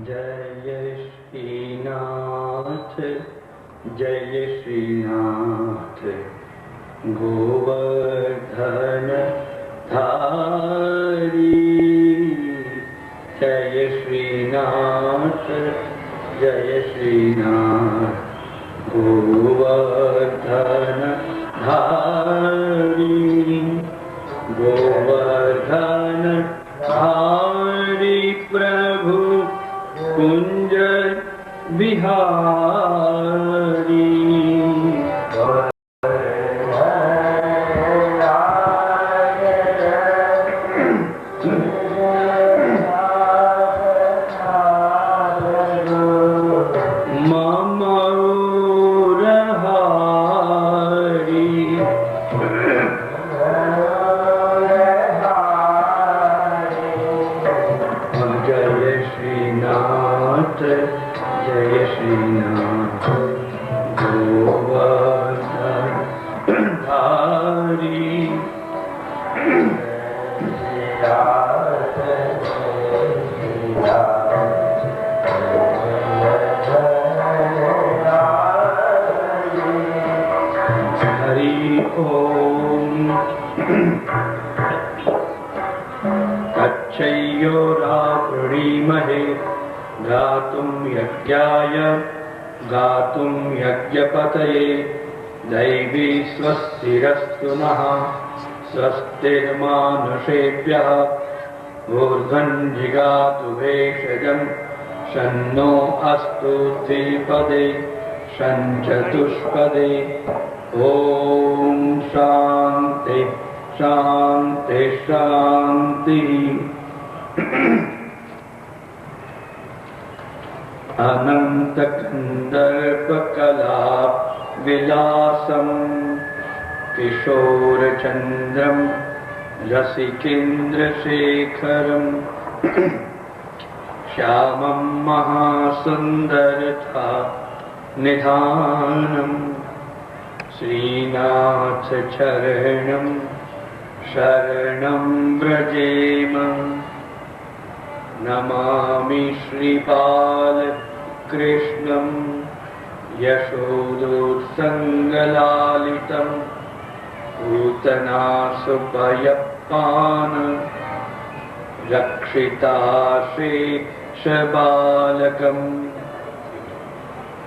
जय श्रीनाथ, जय श्रीनाथ, गोवर्धन धारी। जय श्रीनाथ, जय श्रीनाथ, गोवर्धन धारी। गोवर्धन धारी प्रभु कुंज बिहारी। गातुं यज्ञपतये दैवी स्वस्तिरस्तु नः। स्वस्तिर्मानुषेभ्यः ऊर्ध्वञ्जिगातु भेषजं शन्नो अस्तु द्विपदे शञ्चतुष्पदे। ॐ शान्ति शान्ति शान्तिः। अनन्तकन्दर्पकला विलासं किशोरचन्द्रं रसिकेन्द्रशेखरं श्यामं महासुन्दरता निधानं श्रीनाथचरणं शरणं व्रजेम। नमामि श्रीबालकृष्णं यशोदोत्सङ्गलालितं पूतनासुभयपान् रक्षिताशेषबालकम्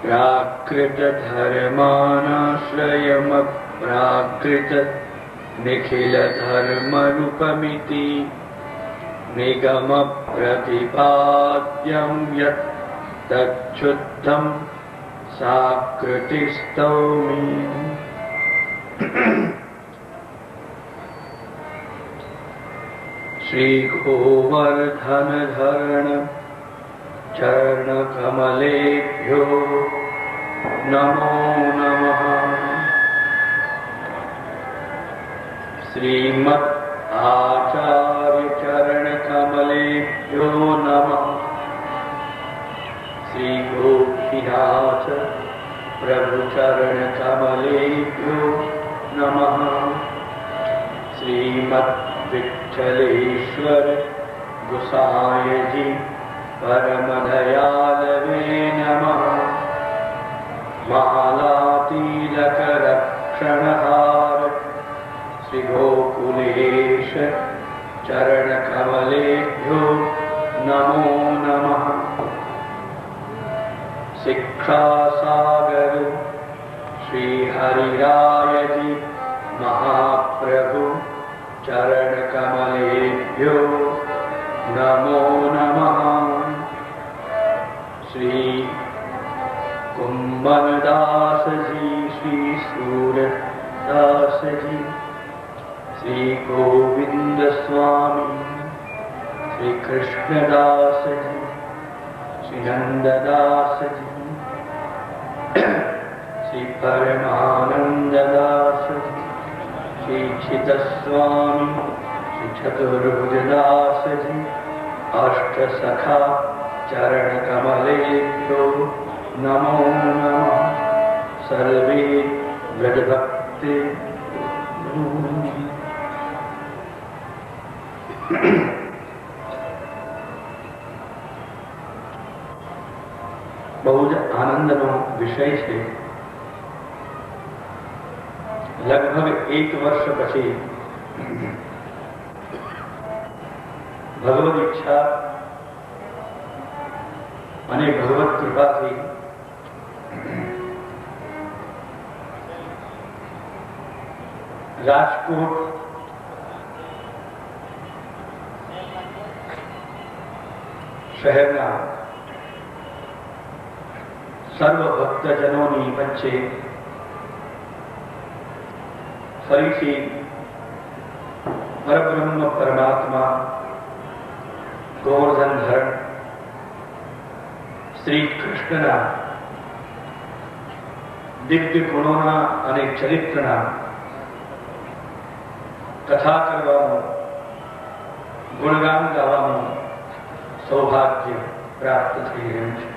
प्राकृतधर्मानाश्रयमप्राकृत निखिलधर्मरूपमिति निगम प्रतिपाद्यं यत् तच्छुद्धं साकृतिस्तौमि। श्री गोवर्धनधरण चरणकमलेभ्यो नमो नमः। श्रीमत् आचार्य चरणकमलेभ्यो नमः। श्री गोपीनाथ प्रभु चरणकमलेभ्यो नमः। श्रीमद् विठ्ठलेश्वर गोसाई जी परम दयालवे नमः। मालातिलक रक्षणहार श्री गोकुलेश चरणकमलेभ्यो नमो नमः। शिक्षासागर श्री हरिराय जी महाप्रभु चरणकमलेभ्यो नमो नमः। श्री कुंभनदास जी, श्री सूरदास जी, श्री गोविंद स्वामी, श्री कृष्णदास जी, श्री नंददास जी, श्री परमानंददास जी, श्री चितस्वामी, श्री चतुर्भुजदास जी, अष्ट सखा चरणकमलेभ्यो नमो नमः। सर्वे व्रजभक्ते આનંદનો વિષય છે. લગભગ 1 વર્ષ પછી ભગવદ ઈચ્છા અને ભગવત કૃપાથી રાજકોટ શહેરના સર્વ ભક્તજનોની વચ્ચે ફરીથી પરબ્રહ્મ પરમાત્મા ગોવર્ધન ધરણ શ્રી કૃષ્ણના દિવ્ય ગુણોના અને ચરિત્રના કથા કરવાનું, ગુણગાન ગાવાનું સૌભાગ્ય પ્રાપ્ત થઈ રહ્યું છે.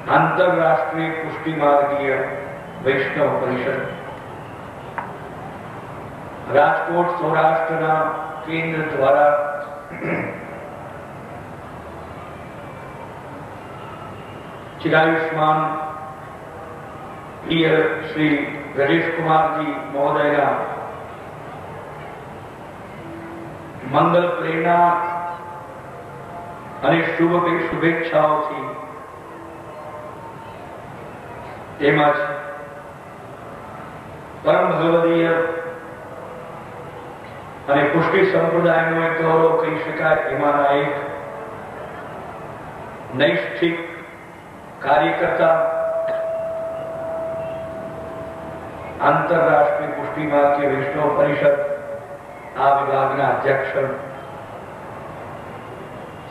આંતરરાષ્ટ્રીય પુષ્ટિ માર્ગીય વૈષ્ણવ પરિષદ રાજકોટ સૌરાષ્ટ્રના કેન્દ્ર દ્વારા ચિરાયુષ્માન પ્રિય શ્રી રજેશ કુમારજી મહોદયના મંગલ પ્રેરણા અને શુભેચ્છાઓથી તેમજ પરમ ભગવદીય અને પુષ્ટિ સંપ્રદાયનો એક ગૌરવ કહી શકાય એમાંના એક નૈષ્ઠિક કાર્યકર્તા, આંતરરાષ્ટ્રીય પુષ્ટિ માર્ગીય વૈષ્ણવ પરિષદ આ વિભાગના અધ્યક્ષ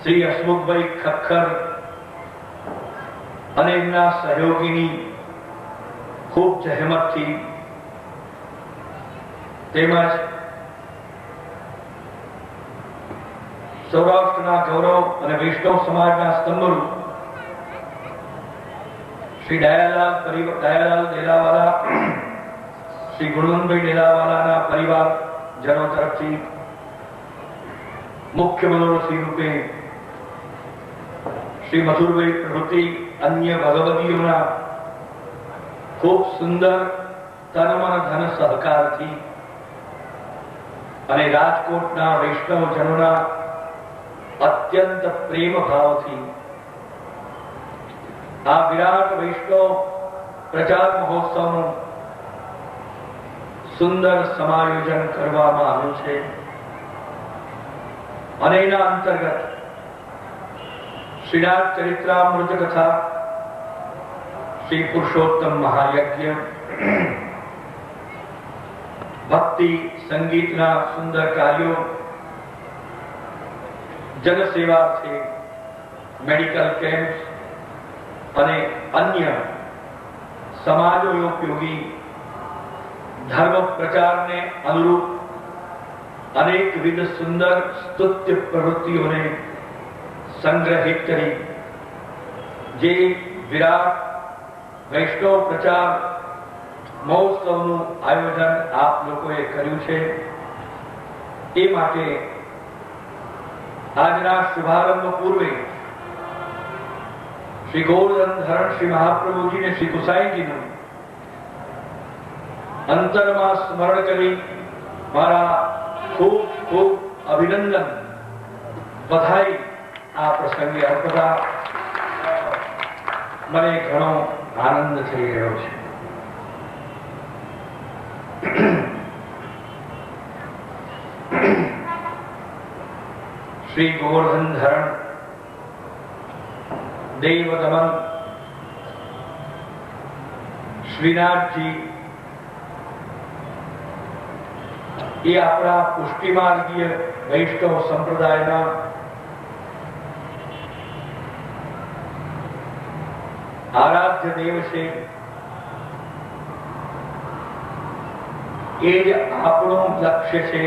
શ્રી હસમુખભાઈ ખક્કર અને એમના સહયોગીની ખૂબ જહેમતથી તેમજ સૌરાષ્ટ્રના ગૌરવ અને વૈષ્ણવ સમાજના સ્તંભરૂપ શ્રી દયાલાલ ડેલાવાલા, શ્રી ગુણવંતભાઈ ડેલાવાલાના પરિવારજનો તરફથી મુખ્ય મનોરથી રૂપે શ્રી મધુરભાઈ પ્રભૃતિ અન્ય ભગવદીઓના ખૂબ સુંદર તન મન ધન સહકારથી અને રાજકોટના વૈષ્ણવજનોના અત્યંત પ્રેમ ભાવથી આ વિરાટ વૈષ્ણવ પ્રચાર મહોત્સવનું સુંદર સમાયોજન કરવામાં આવ્યું છે. અને એના અંતર્ગત શ્રીનાથ ચરિત્રામૃત કથા, શ્રી પુરુષોત્તમ મહાયજ્ઞ, ભક્તિ સંગીતના સુંદર કાર્યો, જનસેવાથી મેડિકલ કેમ્પ અને અન્ય સમાજોપયોગી ધર્મ પ્રચારને અનુરૂપ અનેકવિધ સુંદર સ્તુત્ય પ્રવૃત્તિઓને સંગ્રહિત કરી જે વિરાટ વૈષ્ણવ પ્રચાર મહોત્સવનું આયોજન આપ લોકોએ કર્યું છે. એ માટે આજના શુભારંભ પૂર્વે શ્રી ગોવર્ધન ધરણ શ્રી મહાપ્રભુજી ને શ્રી ગુસાઈજીનું અંતરમાં સ્મરણ કરી મારા ખૂબ ખૂબ અભિનંદન, બધાઈ આ પ્રસંગે અર્પતા મને ઘણો આનંદ થઈ રહ્યો છે. શ્રી ગોવર્ધન ધરણ દેવ દમન શ્રીનાથજી એ આપણા પુષ્ટિ માર્ગીય વૈષ્ણવ સંપ્રદાયના આરાધ્ય દેવ છે. એ જ આપણું લક્ષ્ય છે,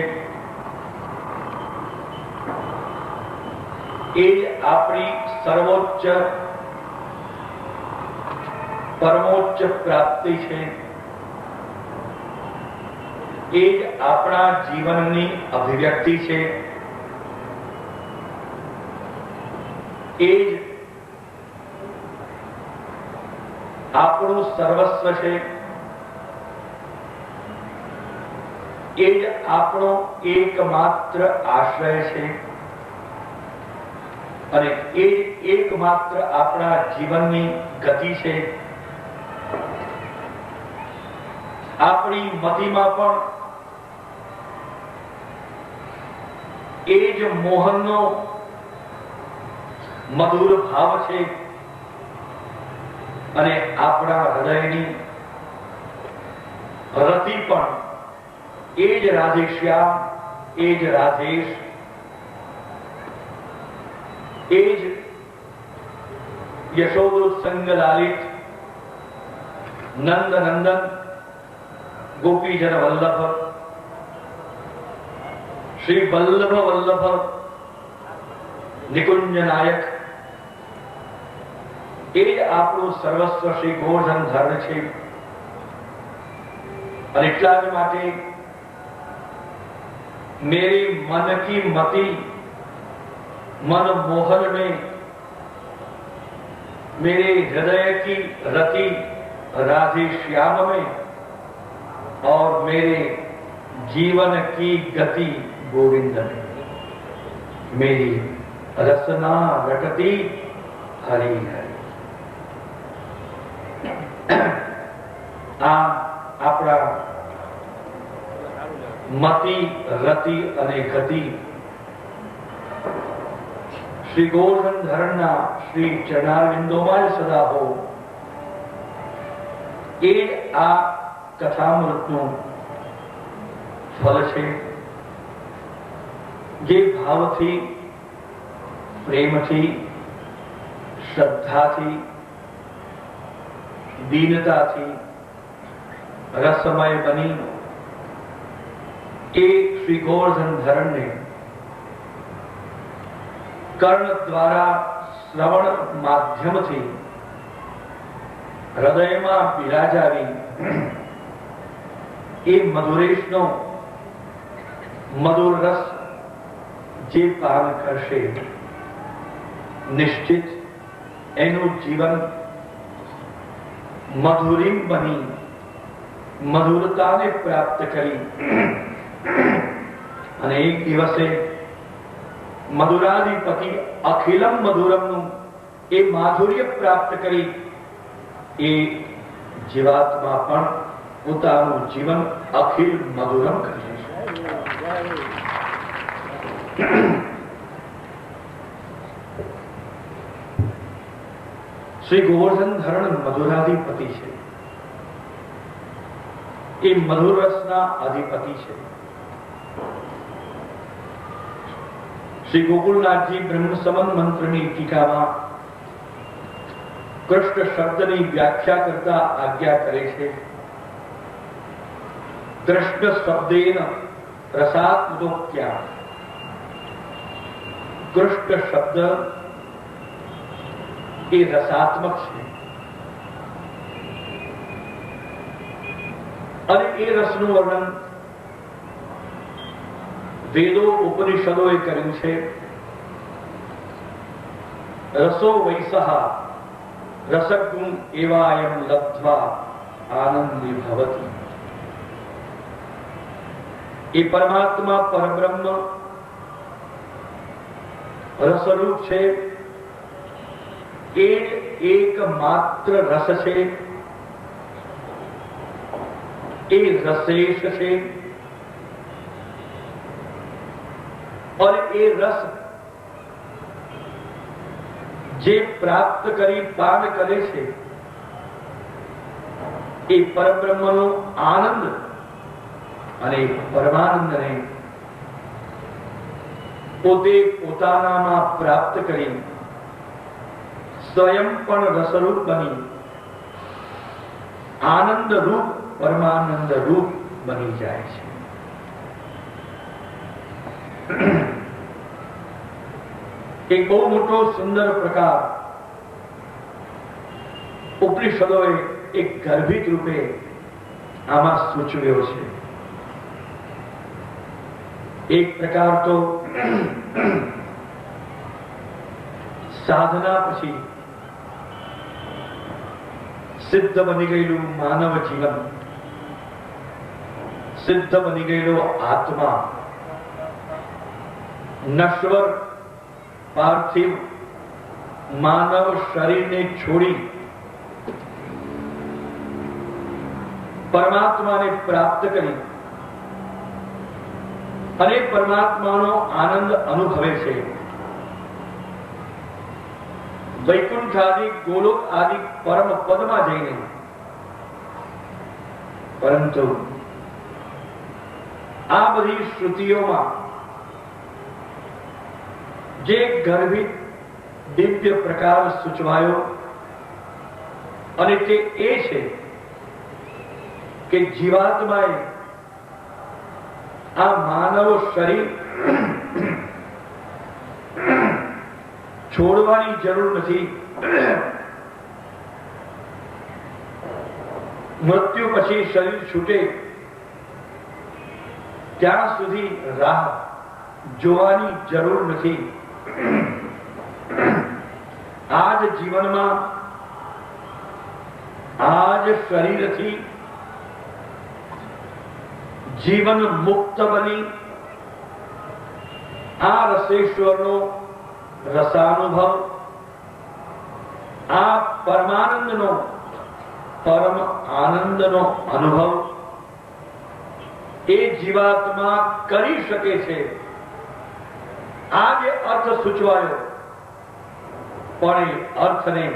એ જ આપણી સર્વોચ્ચ પરમોચ્ચ પ્રાપ્તિ છે, એ જ આપણા જીવનની અભિવ્યક્તિ છે. એ જ આપણું સર્વસ્વ છે, એ જ આપણો એકમાત્ર આશ્રય છે અને એ જ એકમાત્ર આપણા જીવનની ગતિ છે. આપણી મતિમાં પણ એ જ મોહનનો મધુર ભાવ છે અને આપણા હૃદયની રતિ પણ એ જ રાધેશ્યામ, એ જ રાધેશ, એ જ યશોદોત્સંગ લાલિત નંદ નંદન ગોપીજન વલ્લભ શ્રી વલ્લભ વલ્લભ નિકુંજ નાયક, એ જ આપણું સર્વસ્વ શ્રી ગોવર્ધન ધર્મ છે. और એટલા જ માટે मेरी मन की मति मन मोहन में, मेरे हृदय की रति राधे श्याम में और मेरे जीवन की गति गोविंद में, मेरी रसना रटती हरि हरि. આપણા મતિ રતિ અને ગતિ શ્રી ગોવર્ધન ધરણના શ્રી ચરણારવિંદોમાં જ સદા હો, એ આ કથામૃતનું ફલ છે. જે ભાવથી, પ્રેમથી, શ્રદ્ધાથી, દીનતાથી રસમય બની એ શ્રી ગોવર્ધન ધરણ ને કર્ણ દ્વારા શ્રવણ માધ્યમથી હૃદયમાં બિરાજાવી એ મધુરેશનો મધુર રસ જે પાન કરશે, નિશ્ચિત એનું જીવન મધુરીમ બની મધુરતાને પ્રાપ્ત કરી અને એક દિવસે મધુરાધિપતિ અખિલમ મધુરમનું એ માધુર્ય પ્રાપ્ત કરી એ જીવાત્મા પણ પોતાનું જીવન અખિલ મધુરમ કરે છે. શ્રી ગોવર્ધન ધરણ મધુરાધિપતિ છે, એ મધુર રસના અધિપતિ છે. શ્રી ગોકુલનાથજી બ્રહ્મ સમન મંત્રની ટીકામાં કૃષ્ણ શબ્દની વ્યાખ્યા કરતા આજ્ઞા કરે છે. કૃષ્ણ શબ્દેન રસાત્મોક્યા, કૃષ્ણ શબ્દ એ રસાત્મક છે અને એ રસનું વર્ણન વેદો ઉપનિષદોએ કર્યું છે. રસો વૈસહ રસગુણ એવાયમ લબ્ધ્વા આનંદી ભવતી. એ પરમાત્મા પરબ્રહ્મ રસરૂપ છે, એ એકમાત્ર રસ છે, એ રસેશ છે और એ રસ જે પ્રાપ્ત કરી પાન કરે છે એ પરબ્રહ્મનો આનંદ અને પરમાનંદને પોતે પોતાનામાં પ્રાપ્ત કરી સ્વયં પણ રસરૂપ બની આનંદ રૂપ પરમાનંદ રૂપ બની જાય છે. એક બહુ મોટો સુંદર પ્રકાર ઉપનિષદોએ એક ગર્ભિત રૂપે આમાં સૂચવ્યો છે. એક પ્રકાર તો સાધના પછી સિદ્ધ બની ગયેલું માનવ જીવન, સિદ્ધ બની ગયેલો આત્મા નશ્વર પાર્થિવ માનવ શરીરને છોડી પરમાત્માને પ્રાપ્ત કરી અને પરમાત્માનો આનંદ અનુભવે છે. વૈકુંઠ આદિ ગોલોક આદિ પરમ પદમાં જઈને. પરંતુ આ બધી શ્રુતિઓમાં જે ગર્ભિત દિવ્ય પ્રકાર સૂચવાયો અને તે એ છે કે જીવાત્માએ આ માનવ શરીર છોડવાની જરૂર નથી. મૃત્યુ પછી શરીર છૂટે ત્યાં સુધી રાહ જોવાની જરૂર નથી. આ જ જીવનમાં આ જ શરીરથી જીવન મુક્ત બની આ રસેશ્વરનો રસાનુભવ, આ પરમાનંદનો પરમ આનંદનો અનુભવ એ જીવાત્મા કરી શકે છે. આ જે અર્થ સૂચવાયો, પણ એ અર્થને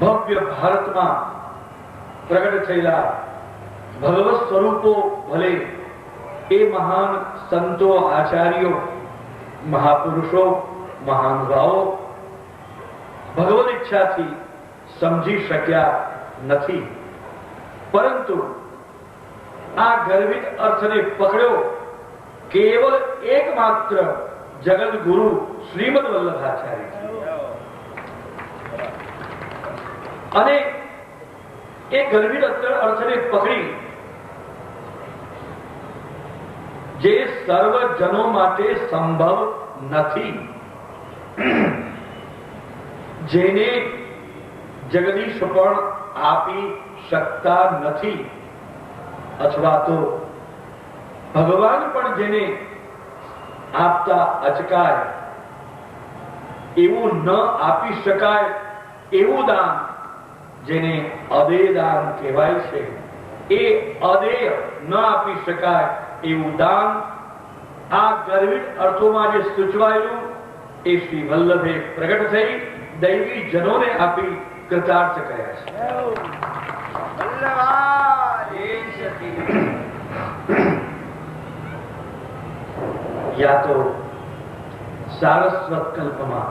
ભવ્ય ભારતમાં પ્રગટ થયેલા ભગવત સ્વરૂપો ભલે એ મહાન સંતો, આચાર્યો, મહાપુરુષો, મહાનુભાવો ભગવદ ઈચ્છાથી સમજી શક્યા નથી. પરંતુ આ ગર્વિત અર્થને પકડ્યો કેવલ એકમાત્ર જગત ગુરુ શ્રીમદ વલ્લભાચાર્ય અને એ ગર્વિત અર્થને પકડી જે સર્વજનો માટે સંભવ નથી, જેને જગદીશ પણ આપી શકતા નથી, અથવા તો ભગવાન પણ જેને આપતા અચકાય, એવું ન આપી શકાય એવું દાન જેને અદેય દાન કહેવાય છે, એ અદેય ન આપી શકાય એવું દાન આ ગર્વિત અર્થોમાં જે સૂચવાયેલું એ શ્રી વલ્લભે પ્રગટ થઈ દૈવી જનોને આપી કૃતાર્થ કર્યા છે. યા તો સારસ્વત કલ્પમાં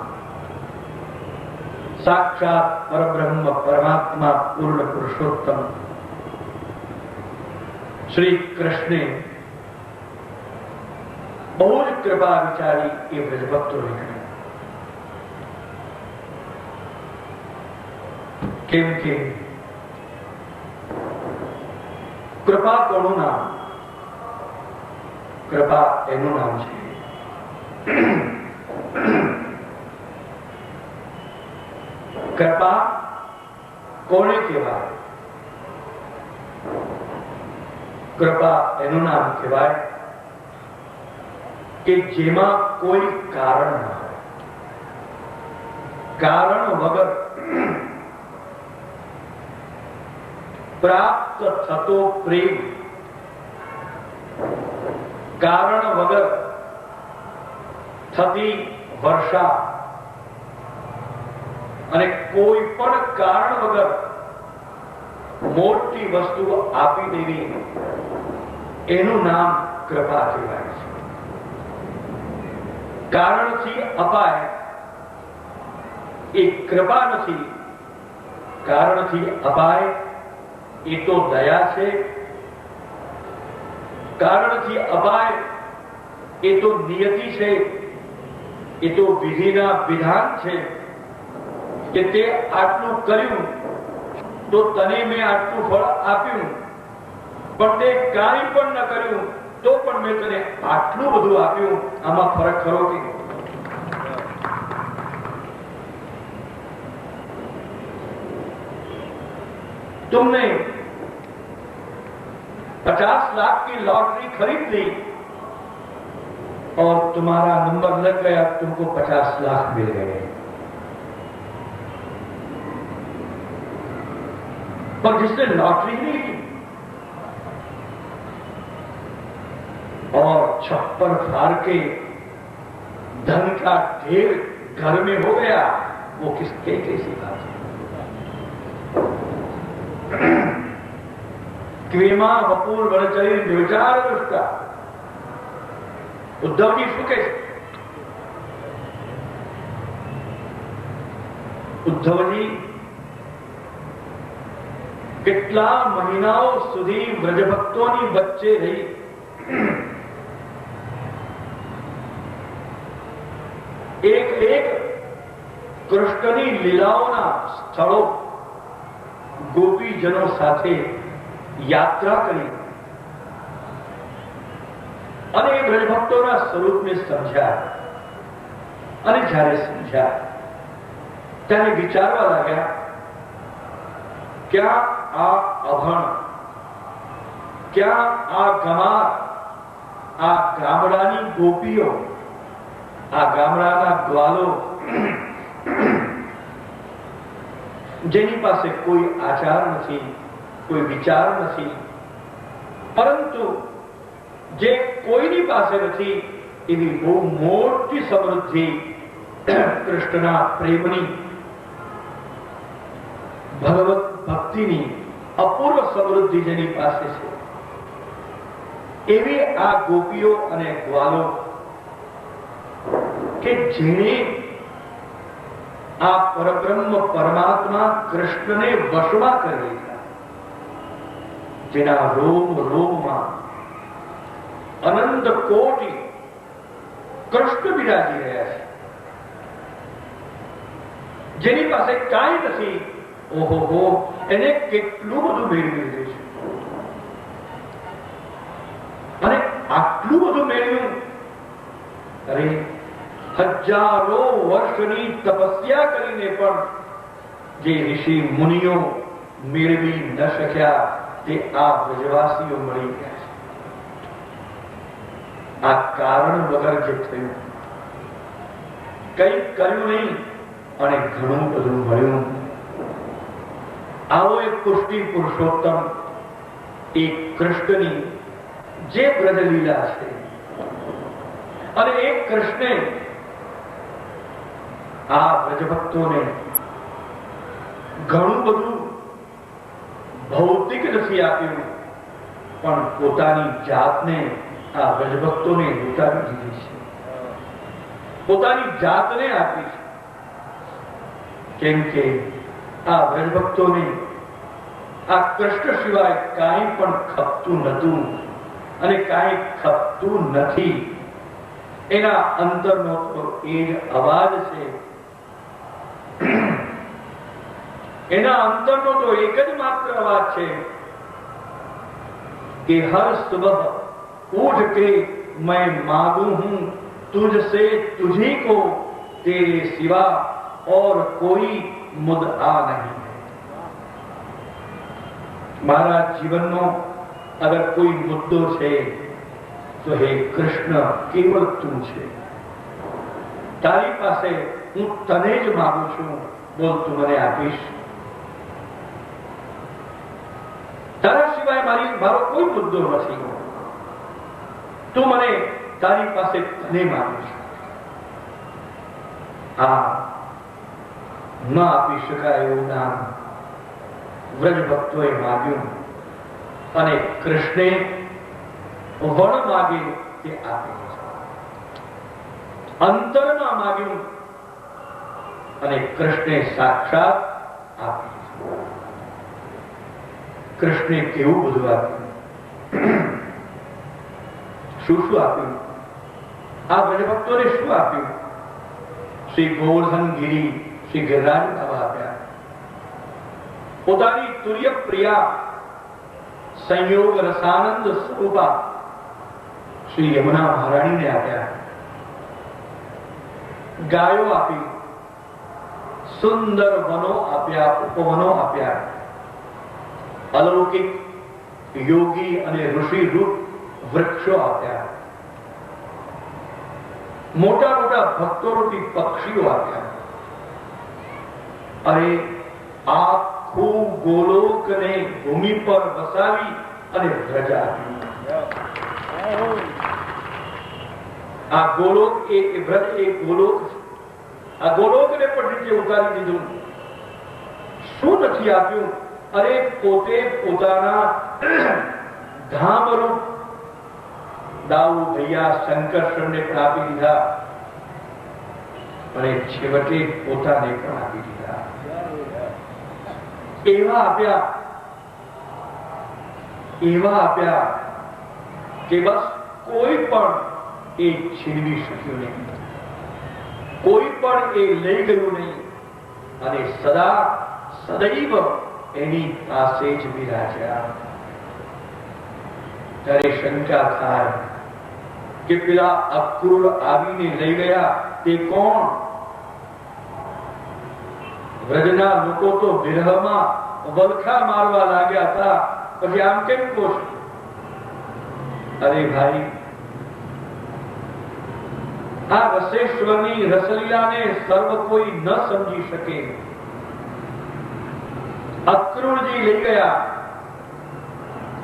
સાક્ષાત પરબ્રહ્મ પરમાત્મા પૂર્ણ પુરુષોત્તમ શ્રી કૃષ્ણે બહુ જ કૃપા વિચારી એ બ્રજભક્તોને કરી. કેમ કે કૃપા કોનું નામ? કૃપા એનું નામ છે. કૃપા કોને કહેવાય? કૃપા એનું નામ કહેવાય કે જેમાં કોઈ કારણ ન હોય, કારણ વગર પ્રાપ્ત થતો પ્રેમ, કારણ વગર થતી વર્ષા અને કોઈ પણ કારણ વગર મોટી વસ્તુ આપી દેવી, એનું નામ કૃપા કહેવાય છે. કારણથી અપાય એ કૃપા નથી, કારણથી અપાય એ તો દયા છે, કારણથી અપાય એ તો નિયતિ છે, એ તો વિધિના વિધાન છે કે તે આટલું કર્યું તો તને મેં આટલું ફળ આપ્યું, પણ તે કાંઈ પણ ન કર્યું તો પણ મેં તને આટલું બધું આપ્યું. આમાં ફરક ખરો કે तुमने 50 लाख की लॉटरी खरीद ली और तुम्हारा नंबर लग गया, तुमको 50 लाख मिल गए, पर जिसने लॉटरी नहीं ली और छप्पर फाड़ के धन का ढेर घर में हो गया, वो किसके कैसी बात है। क्वेमा वपूर बड़चरी विचार उसका उद्धव जी શું કહે છે? ઉદ્ધવજી કેટલા મહિનાઓ સુધી વ્રજભક્તોની વચ્ચે રહી એક કૃષ્ણની લીલાઓના સ્થળો ગોપીજનો સાથે યાત્રા કરી અને એ બ્રજભક્તોના સ્વરૂપને સમજ્યા અને જ્યારે સમજ્યા ત્યારે વિચારવા લાગ્યા ક્યાં આ અભણ, ક્યાં આ ગમાર, આ ગામડાની ગોપીઓ, આ ગામડાના ગ્વાલો જેની પાસે કોઈ આચાર નથી, કોઈ વિચાર નથી, પરંતુ જે કોઈની પાસે નથી એવી બહુ મોટી સમૃદ્ધિ કૃષ્ણના પ્રેમની, ભગવત ભક્તિની અપૂર્વ સમૃદ્ધિ જેની પાસે છે એવી આ ગોપીઓ અને ગ્વાલો કે જેણે આ પરબ્રહ્મ પરમાત્મા કૃષ્ણને વશમાં કરી લીધા, જેના રોમ રોમમાં અનંત કોટી કૃષ્ણ બિરાજી રહ્યા છે, જેની પાસે કાંઈ નથી, ઓહો એને કેટલું બધું મેળવી લીધું છે અને આટલું બધું મેળવ્યું, અરે હજારો વર્ષની તપસ્યા કરીને પણ જે ઋષિ મુનિઓ મેળવી ન શક્યા તે આ વ્રજવાસીઓ મળી ગયા છે. આ કારણ વગર જે થયું, કઈ કર્યું નહીં અને ઘણું બધું મળ્યું. આવો એક પુષ્ટિ પુરુષોત્તમ એક કૃષ્ણની જે બ્રજલીલા છે અને એક કૃષ્ણે આ વ્રજભક્તોને ઘણું બધું ભૌતિક નથી આપ્યું, પણ પોતાની જાતને આ વ્રજભક્તોને લૂંટાવી દીધી છે, પોતાની જાતને આપી છે. કેમ કે આ વ્રજભક્તોને આ કૃષ્ણ સિવાય કાંઈ પણ ખપતું નતું અને કાંઈ ખપતું નથી. એના અંતરનો તો એ જ અવાજ છે, એના અંતરનો તો એક જ માત્ર અવાજ છે कि हर सुबह उठ के मैं मांगू हूं तुझसे तुझी को, तेरे सिवा और कोई मुद्दा नहीं है. मारा जीवन नो अगर कोई मुद्दो छे तो हे कृष्ण केवल तू छे. तारी पासे हूँ तने ज मांगू छू, बोल तू मने आपीश. तारा सिवाय मारो कोई मुद्दो नहीं, तू मने तारी पासे तने मांगू छू. आ न आपी शकाय एवं दान व्रज भक्तोए मांग्યું અને કૃષ્ણે વણ માગે તે આપે. અંતરમાં માગ્યું અને કૃષ્ણે સાક્ષાત આપી. કૃષ્ણે કેવું બધું આપ્યું, શું શું આપ્યું, આ વ્રજભક્તોને શું આપ્યું. શ્રી ગોવર્ધન ગિરી શ્રી ગિરિરાજ બાબા આપ્યા, પોતાની તુર્ય પ્રિયા સંયોગ રસાનંદ સ્વરૂપા શ્રી યમુના મહારાણીને આપ્યા. ગાયો આપી, સુંદર વનો આપ્યા, ઉપવનો આપ્યા, અલૌકિક યોગી અને ઋષિ રૂપ વૃક્ષો આપ્યા, મોટા મોટા ભક્તોરૂપી પક્ષીઓ આપ્યા. અરે આખું ગોલોકને ભૂમિ પર વસાવી અને વ્રજ આપ્યું. આ ગોલોક એ વ્રજ એ ગોલોક છે. આ ગોલોકને પણ નીચે ઉતારી દીધું. શું નથી આપ્યું? અરે પોતે પોતાના ધામરૂપ દાઉ ભૈયા શંકરશરને પણ આપી દીધા અને છેવટે પોતાને પણ આપી દીધા. એવા આપ્યા કે બસ કોઈ પણ એ છીનવી શક્યું નહીં, કોઈ પણ એ લઈ ગયું નહીં અને સદા સદૈવ એની પાસે જ બિરાજ્યા. ત્યારે શંકા થાય કે પેલા અક્રૂર આવીને લઈ ગયા તે કોણ? વ્રજના લોકો તો વિરહમાં વલખા મારવા લાગ્યા હતા. પછી આમ કેમ કહો છો? અરે ભાઈ, આ રસેશ્વરની રસલીલાને સર્વ કોઈ ન સમજી શકે. અક્રૂરજી લઈ ગયા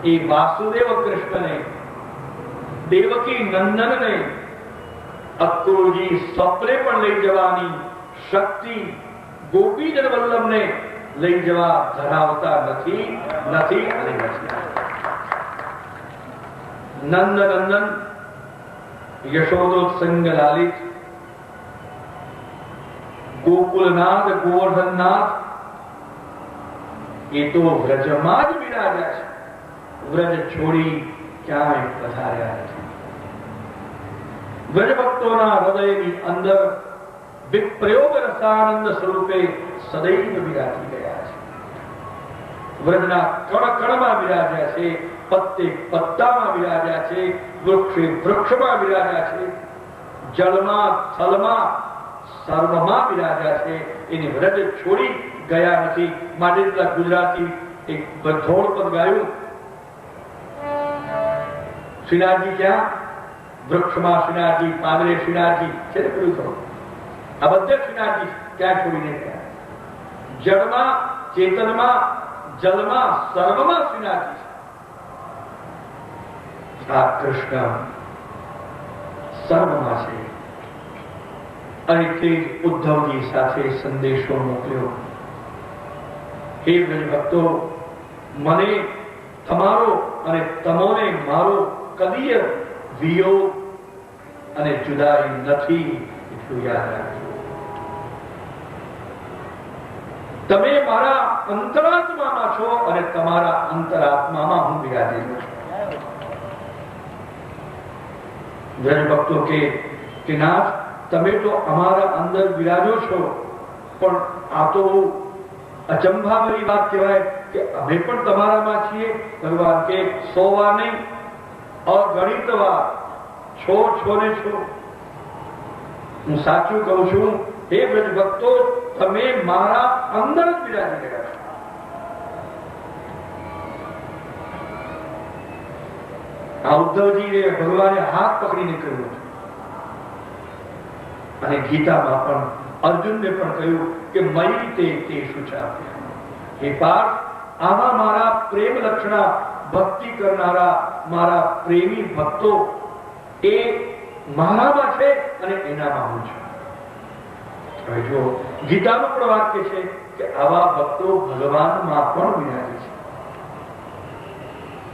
એ વાસુદેવ કૃષ્ણને, દેવકી નંદનને. અક્રૂરજી સ્વપ્ને પણ લઈ જવાની શક્તિ ગોપીજન વલ્લભને લઈ જવા ધરાવતા નથી. નંદ નંદન યશોદોત્સંગ લાલિત ગોકુલનાથ ગોવર્ધનનાથ એ તો વ્રજમાં જ બિરાજ્યા છે. વ્રજ છોડી ક્યાંય પધાર્યા નથી. વ્રજ ભક્તોના હૃદયની અંદર વિપ્રયોગ રસાનંદ સ્વરૂપે સદૈવ બિરાજી ગયા છે. વ્રજના કણ કણમાં બિરાજ્યા છે, પત્તે પત્તામાં બિરાજ્યા છે, વૃક્ષે વૃક્ષમાં બિરાજ્યા છે, જળમાં થલમાં સર્વમાં બિરાજ્યા છે. એની વ્રજ છોડી ગયા નથી. માટે ગુજરાતી એક બધોળ પદ ગાયું, શ્રીનાથજી ક્યાં? વૃક્ષમાં શ્રીનાથજી, પાંદડે શ્રીનાથજી છે ને પેલું થોડું. આ બધે શ્રીનાથજી ક્યાં છોડીને ગયા? જળમાં, ચેતનમાં, જલમાં, સર્વમાં શ્રીનાથજી છે. આ કૃષ્ણ સર્વમાં છે. અને તે ઉદ્ધવજી સાથે સંદેશો મોકલ્યો, હે વ્રજ ભક્તો, મને તમારો અને તમોને મારો કદીય વિયોગ અને જુદાઈ નથી, એટલું યાદ રાખજો. તમે મારા અંતરાત્મામાં છો અને તમારા અંતરાત્મામાં હું બિરાજેલો છું. વ્રજ ભક્તો કે નાથ, તમે તો અમારા અંદર બિરાજો છો, પણ આ તો અચંભાભરી વાત કહેવાય કે અમે પણ તમારામાં છીએ. ભગવાન કે 100 વાર નહીં, અગણિત વાર છો ને છો. હું સાચું કહું છું, હે વ્રજ ભક્તો, તમે મારા અંદર જ બિરાજી ગયા છો. આ ઉદ્ધવજીએ ભગવાને હાથ પકડીને કહ્યું અને ગીતામાં પણ અર્જુનને પણ કહ્યું કે મયી તે શુચાપ્યા. હે પાર્થ, આવા મારા પ્રેમ લક્ષણા ભક્તિ કરનારા મારા પ્રેમી ભક્તો એ મારામાં છે અને એનામાં હું છું. હવે જો ગીતાનું પણ વાક્ય છે કે આવા ભક્તો ભગવાનમાં પણ બિરાજે છે.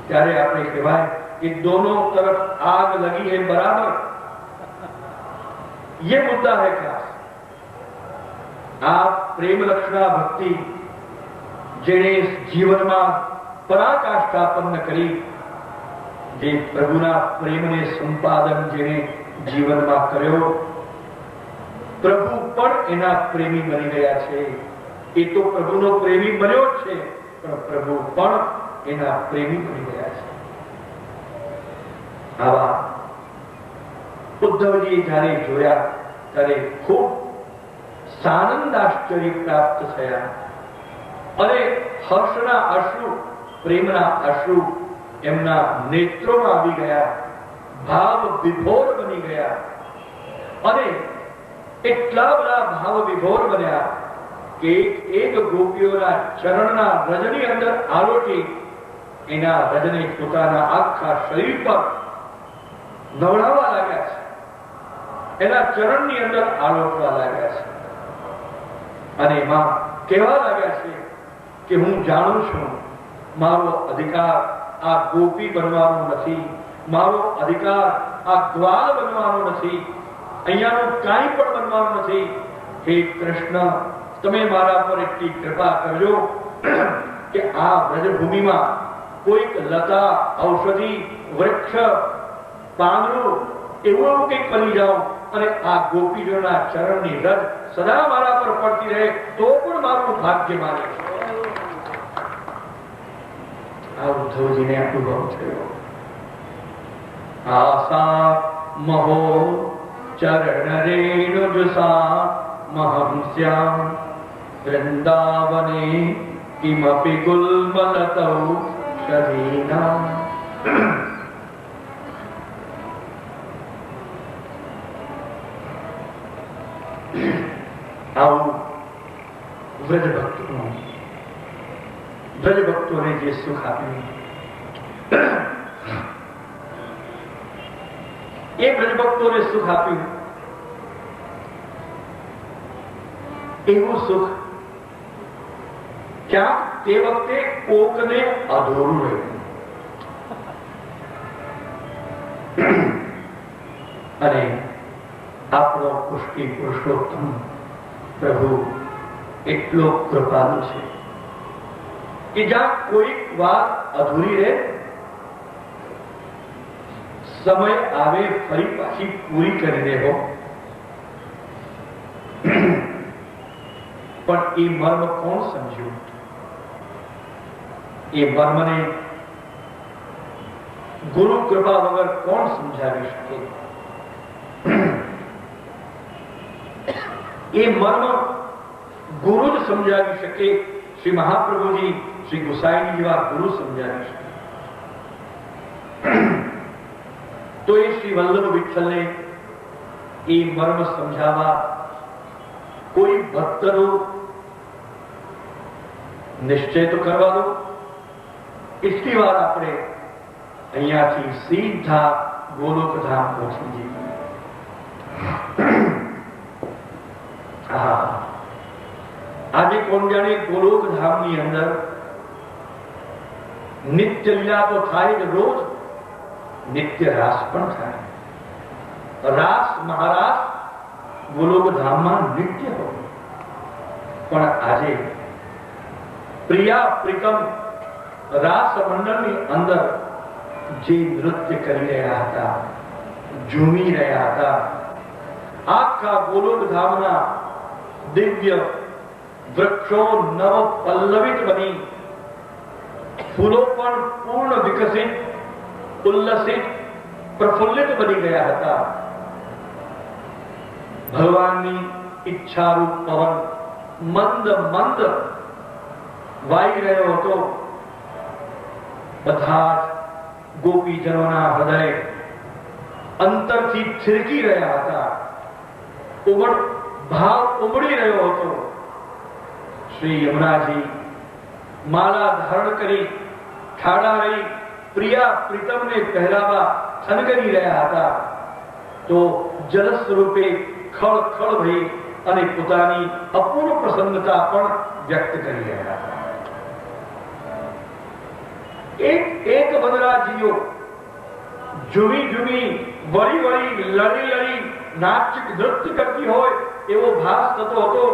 ત્યારે આપણે કહેવાય कि दोनों तरफ आग लगी है बराबर, ये मुद्दा है खास. आप प्रेम लक्षणा भक्ति जेने जीवનમાં પરાકાષ્ઠાપન્ન કરી, જે પ્રભુના પ્રેમને સંપાદન જેને જીવનમાં કર્યો, પ્રભુ પણ એના પ્રેમી બની ગયા છે. એ તો પ્રભુનો પ્રેમી બન્યો છે, પણ પ્રભુ પણ એના પ્રેમી બની ગયા છે. આવા ઉદ્ધવજી જ્યારે જોયા ત્યારે ખૂબ સાનંદ આશ્ચર્ય પ્રાપ્ત થયા અને હર્ષના અશ્રુ પ્રેમના અશ્રુ એમના નેત્રોમાં આવી ગયા, ભાવ વિભોર બની ગયા અને એટલા બધા ભાવ વિભોર બન્યા કે એક ગોપીઓના ચરણના રજની અંદર આલોટી એના રજને પોતાના આખા શરીર પર નવડાવવા લાગ્યા છે, એના ચરણની અંદર આલોટવા લાગ્યા છે અને એમાં કહેવા લાગ્યા છે કે હું જાણું છું મારો અધિકાર આ ગોપી બનવાનો નથી, મારો અધિકાર આ ગ્વાલ બનવાનો નથી, અહીંયાનું કાંઈ પણ બનવાનું નથી. હે કૃષ્ણ, તમે મારા પર એટલી કૃપા કરજો કે આ વ્રજભૂમિમાં કોઈક લતા, ઔષધિ, વૃક્ષ, પાંદડું એવું કંઈક બની જાઓ અને આ ગોપીજોના ચરણની રજ સદા મારા પર પડતી રહે તો પણ મારું ભાગ્ય માને. આ ઉદ્ધવજીને અનુભવ થયો. આસા મહો ચરણ રેણુજસા મહંસ્યામ વૃંદાવને કિમપી ગુલ્મલતૌ શરીના. આવું વ્રજભક્તોને જે સુખ આપ્યું એ વ્રજભક્તોને સુખ આપ્યું એવું સુખ ક્યાંક તે વખતે કોકને અધૂરું રહ્યું અને આપણો પુષ્ટિ પુરુષોત્તમ પ્રભુ એટલો કૃપાળુ છે કે જ્યાં કોઈક વાત અધૂરી રહે સમય આવે ફરી પાછી પૂરી કરી દેવો. પણ એ મર્મ કોણ સમજ્યું? એ મર્મને ગુરુ કૃપા વગર કોણ સમજાવી શકે? એ મર્મ ગુરુ જ સમજાવી શકે. શ્રી મહાપ્રભુજી, શ્રી ગુસાઈજી જેવા ગુરુ સમજાવી શકે. તો એ શ્રી વલ્લભ વિઠ્ઠલને એ મર્મ સમજાવવા કોઈ ભક્તનો નિશ્ચય તો કરવા દો. એટલી વાર આપણે અહીંયાથી સીધા ગોલોકધામ પહોંચી જઈએ. આજે કોણ જાણે ગોલોકધામની અંદર નિત્ય લીલા તો થાય જ, રોજ નિત્ય રાસ પણ થાય. રાસ મહારાસ ગોલોકધામમાં નિત્ય હોય. પણ આજે પ્રિયા પ્રીતમ રાસ મંડળની અંદર જે નૃત્ય કરી રહ્યા હતા, ઝૂમી રહ્યા હતા, આખા ગોલોકધામના દિવ્ય વૃક્ષો નવ પલ્લવિત બની, ફૂલો પણ પૂર્ણ વિકસિત, ઉલ્લસિત, પ્રફુલ્લિત બની ગયા હતા. ભગવાનની ઈચ્છારૂપ પવન મંદ મંદ વાઈ રહ્યો હતો. બધા જ ગોપીજનોના હૃદય અંતરથી થીરકી રહ્યા હતા. ભાવ ઉમડી રહ્યો હતો. શ્રી યમુનાજી માલા ધારણ કરી ઠાડા રહી પ્રિયા પ્રીતમને પહેરાવા થનગરી રહ્યા હતા. તો જલ સ્વરૂપે ખળ ખળ ભઈ અને પોતાની અપૂર્વ પ્રસન્નતા પણ વ્યક્ત કરી રહ્યા હતા. એક વનરાજીઓ ઝૂમી ઝૂમી, વળી વળી, લડી લડી નાટ્ય નૃત્ય કરતી હોય એવો ભાસ થતો હતો.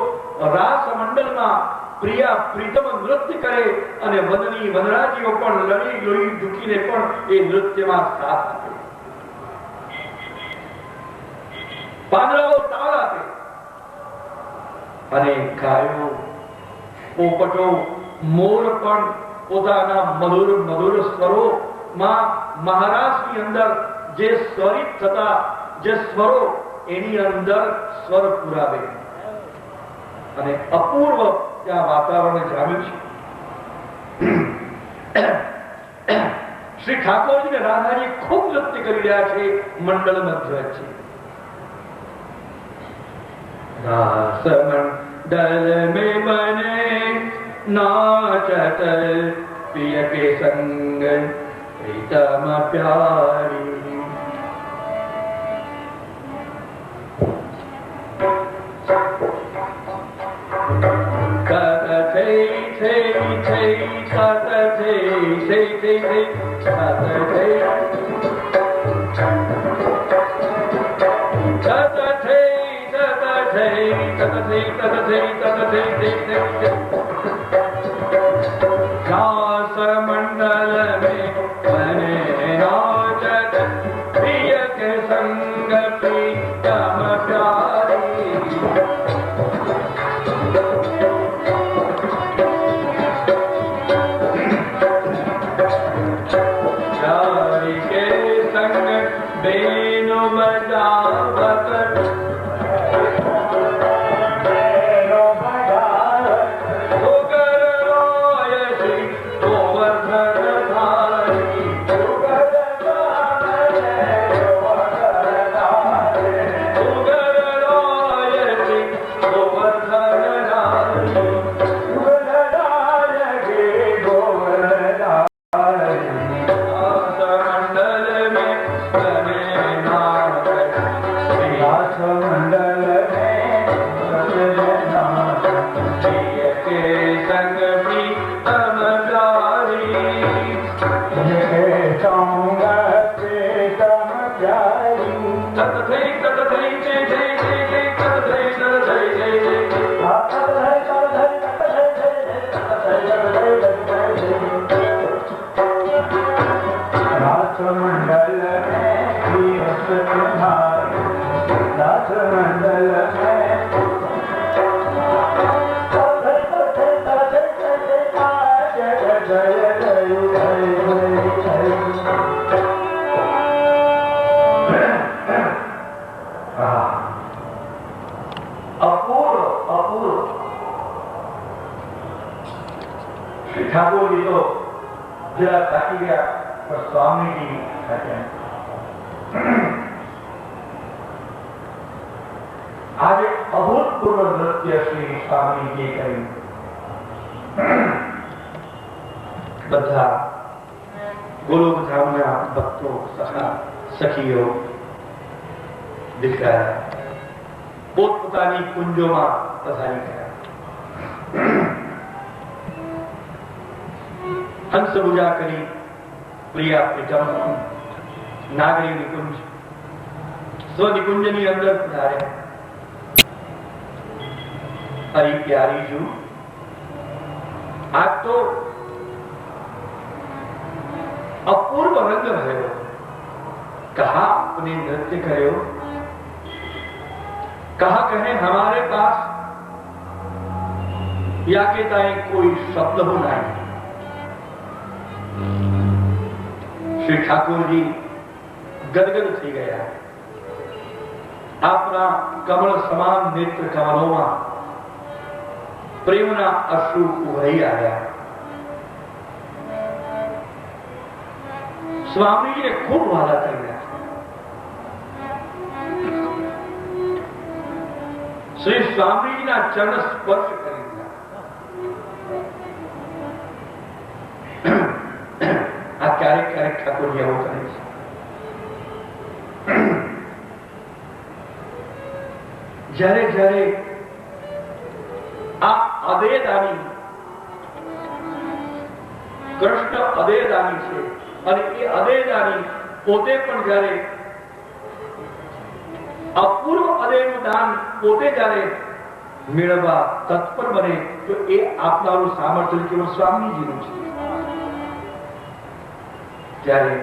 રાસ મંડળમાં પ્રિયા પ્રીતમ નૃત્ય કરે અને વનની વનરાજીઓ પણ લડી લોહી ઝૂકીને પણ એ નૃત્યમાં સાથ આપે. પાંદડાઓ તાલ આપે અને ગાયો, પોપટો, મોર પણ પોતાના મધુર મધુર સ્વરોમાં મહારાષ્ટ્રની અંદર જે સ્વરિત થતા જે સ્વરો એની અંદર સ્વર પુરાવે અને અપૂર્વ ત્યાં વાતાવરણ જામ્યું છે. શ્રી ઠાકોરજી ને રાધાજી ખૂબ નૃત્ય કરી રહ્યા છે મંડળ મધ્ય વચ્ચે. રાસ મંડલ में बने नाचत पिय के संग प्रीतम प्यारी. रास मंडल में बने नाचत प्रिय के संग प्रीतम प्यारी. प्यारी के संग बेनु बजावत ठाकुर जी तो जरा थकी गया पर स्वामी जी कहते हैं आज एक अभूतपूर्व नृत्य श्री स्वामी जी करें. બધા ગોલોકધામના ભક્તો સખા સખીઓ દીકરા પોતપોતાની કુંજોમાં પધારી ગયા. हंस पूजा करी प्रिया प्रीतम नागरी निकुंज स्व निकुंजनी अंदर पधारे. हरी प्यारी जू आज तो अपूर्व रंग भयो. कहा अपने नृत्य करो, कहा कहे हमारे पास या के ताई कोई शब्द हो नहीं. श्री ठाकुर जी गदगद थी गया. अपना कमल समान नेत्र कमलों प्रेमना अश्रु उभरी आया. स्वामी जी ने खूब वाला कर दिया. श्री स्वामी जी ना चरण स्पर्श कर दिया. આ ક્યારેક ક્યારેક ઠાકોરજી આવું કરે છે. જ્યારે જ્યારે આ અદેદાની કૃષ્ણ અદેદાની છે અને એ અદેદાની પોતે પણ જ્યારે અપૂર્વ અદેનું દાન પોતે જ્યારે મેળવવા તત્પર બને તો એ આપનારું સામર્થ્ય કેવળ સ્વામીજીનું છે. ત્યારે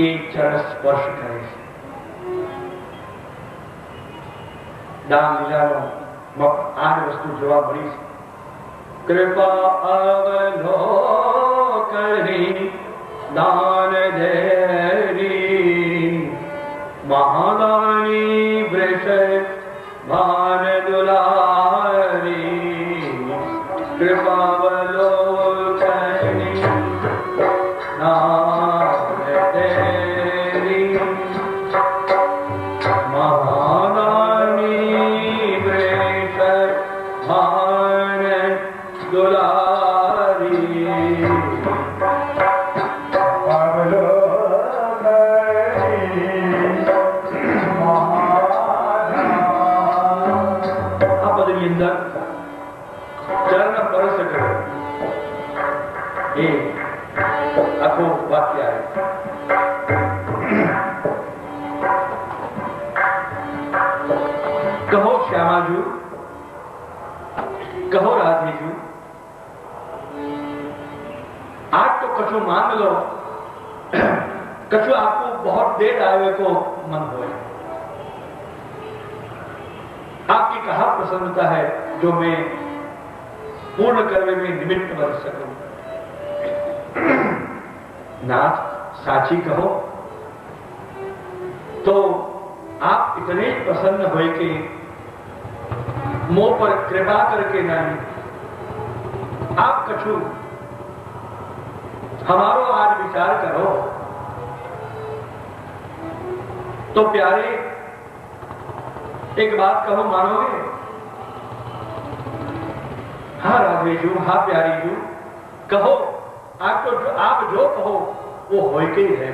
એ ચરણ સ્પર્શ કરે છે. દાન લીલાનો આ વસ્તુ જોવા મળી છે. કૃપા અવલોકની દાન દેરી મહાદાની વૃષ ભાન દુલારી કૃપા અવલોકની नाम तेरी महादानी वृष भान दुलारी चरण परस करो ये आखो वाक्य है। कहो श्यामाजू, कहो राधेजू, आज तो कछु मांग लो, कछु आपको बहुत देर आवे को मन होए। आपकी कहा प्रसन्नता है जो मैं पूर्ण करने में निमित्त बन सकूं। नाथ साची कहो तो आप इतने प्रसन्न हुए कि मोह पर कृपा करके नहीं आप कछु हमारो आज विचार करो। तो प्यारे एक बात कहो, मानोगे? हाँ राधेजू, हाँ प्यारीजू, कहो। आप जो कहो वो हो के ही है।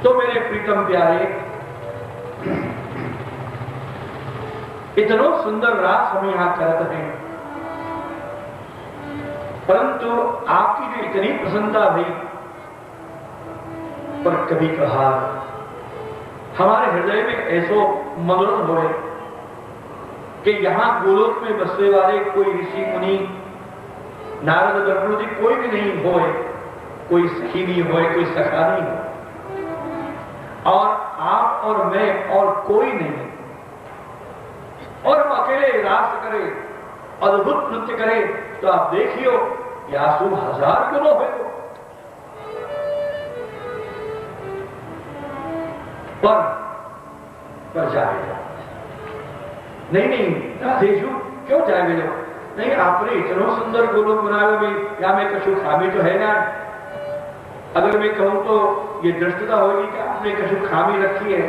तो मेरे प्रीतम प्यारे, इतना सुंदर रास हम यहां करते हैं, परंतु आपकी जो इतनी प्रसन्नता हुई, पर कभी कहा हमारे हृदय में ऐसो मनोरथ होए कि यहां गोलोक में बसने वाले कोई ऋषि मुनि नारद गरुड़ कोई भी नहीं होए, कोई सखी नहीं होए, कोई सखा नहीं हो, और आप और मैं और कोई नहीं, और हम अकेले रास करें, अद्भुत नृत्य करें, तो आप देखियो या शुभ 1000 गुणों है। पर जाएगा नहीं राधेजू, क्यों जाएंगे लोग? नहीं, आपने इतना सुंदर गोलोक बनाए भी, या मैं कछु खामी तो है ना। अगर मैं कहूं तो ये दृष्टता होगी कि आपने कछु खामी रखी है।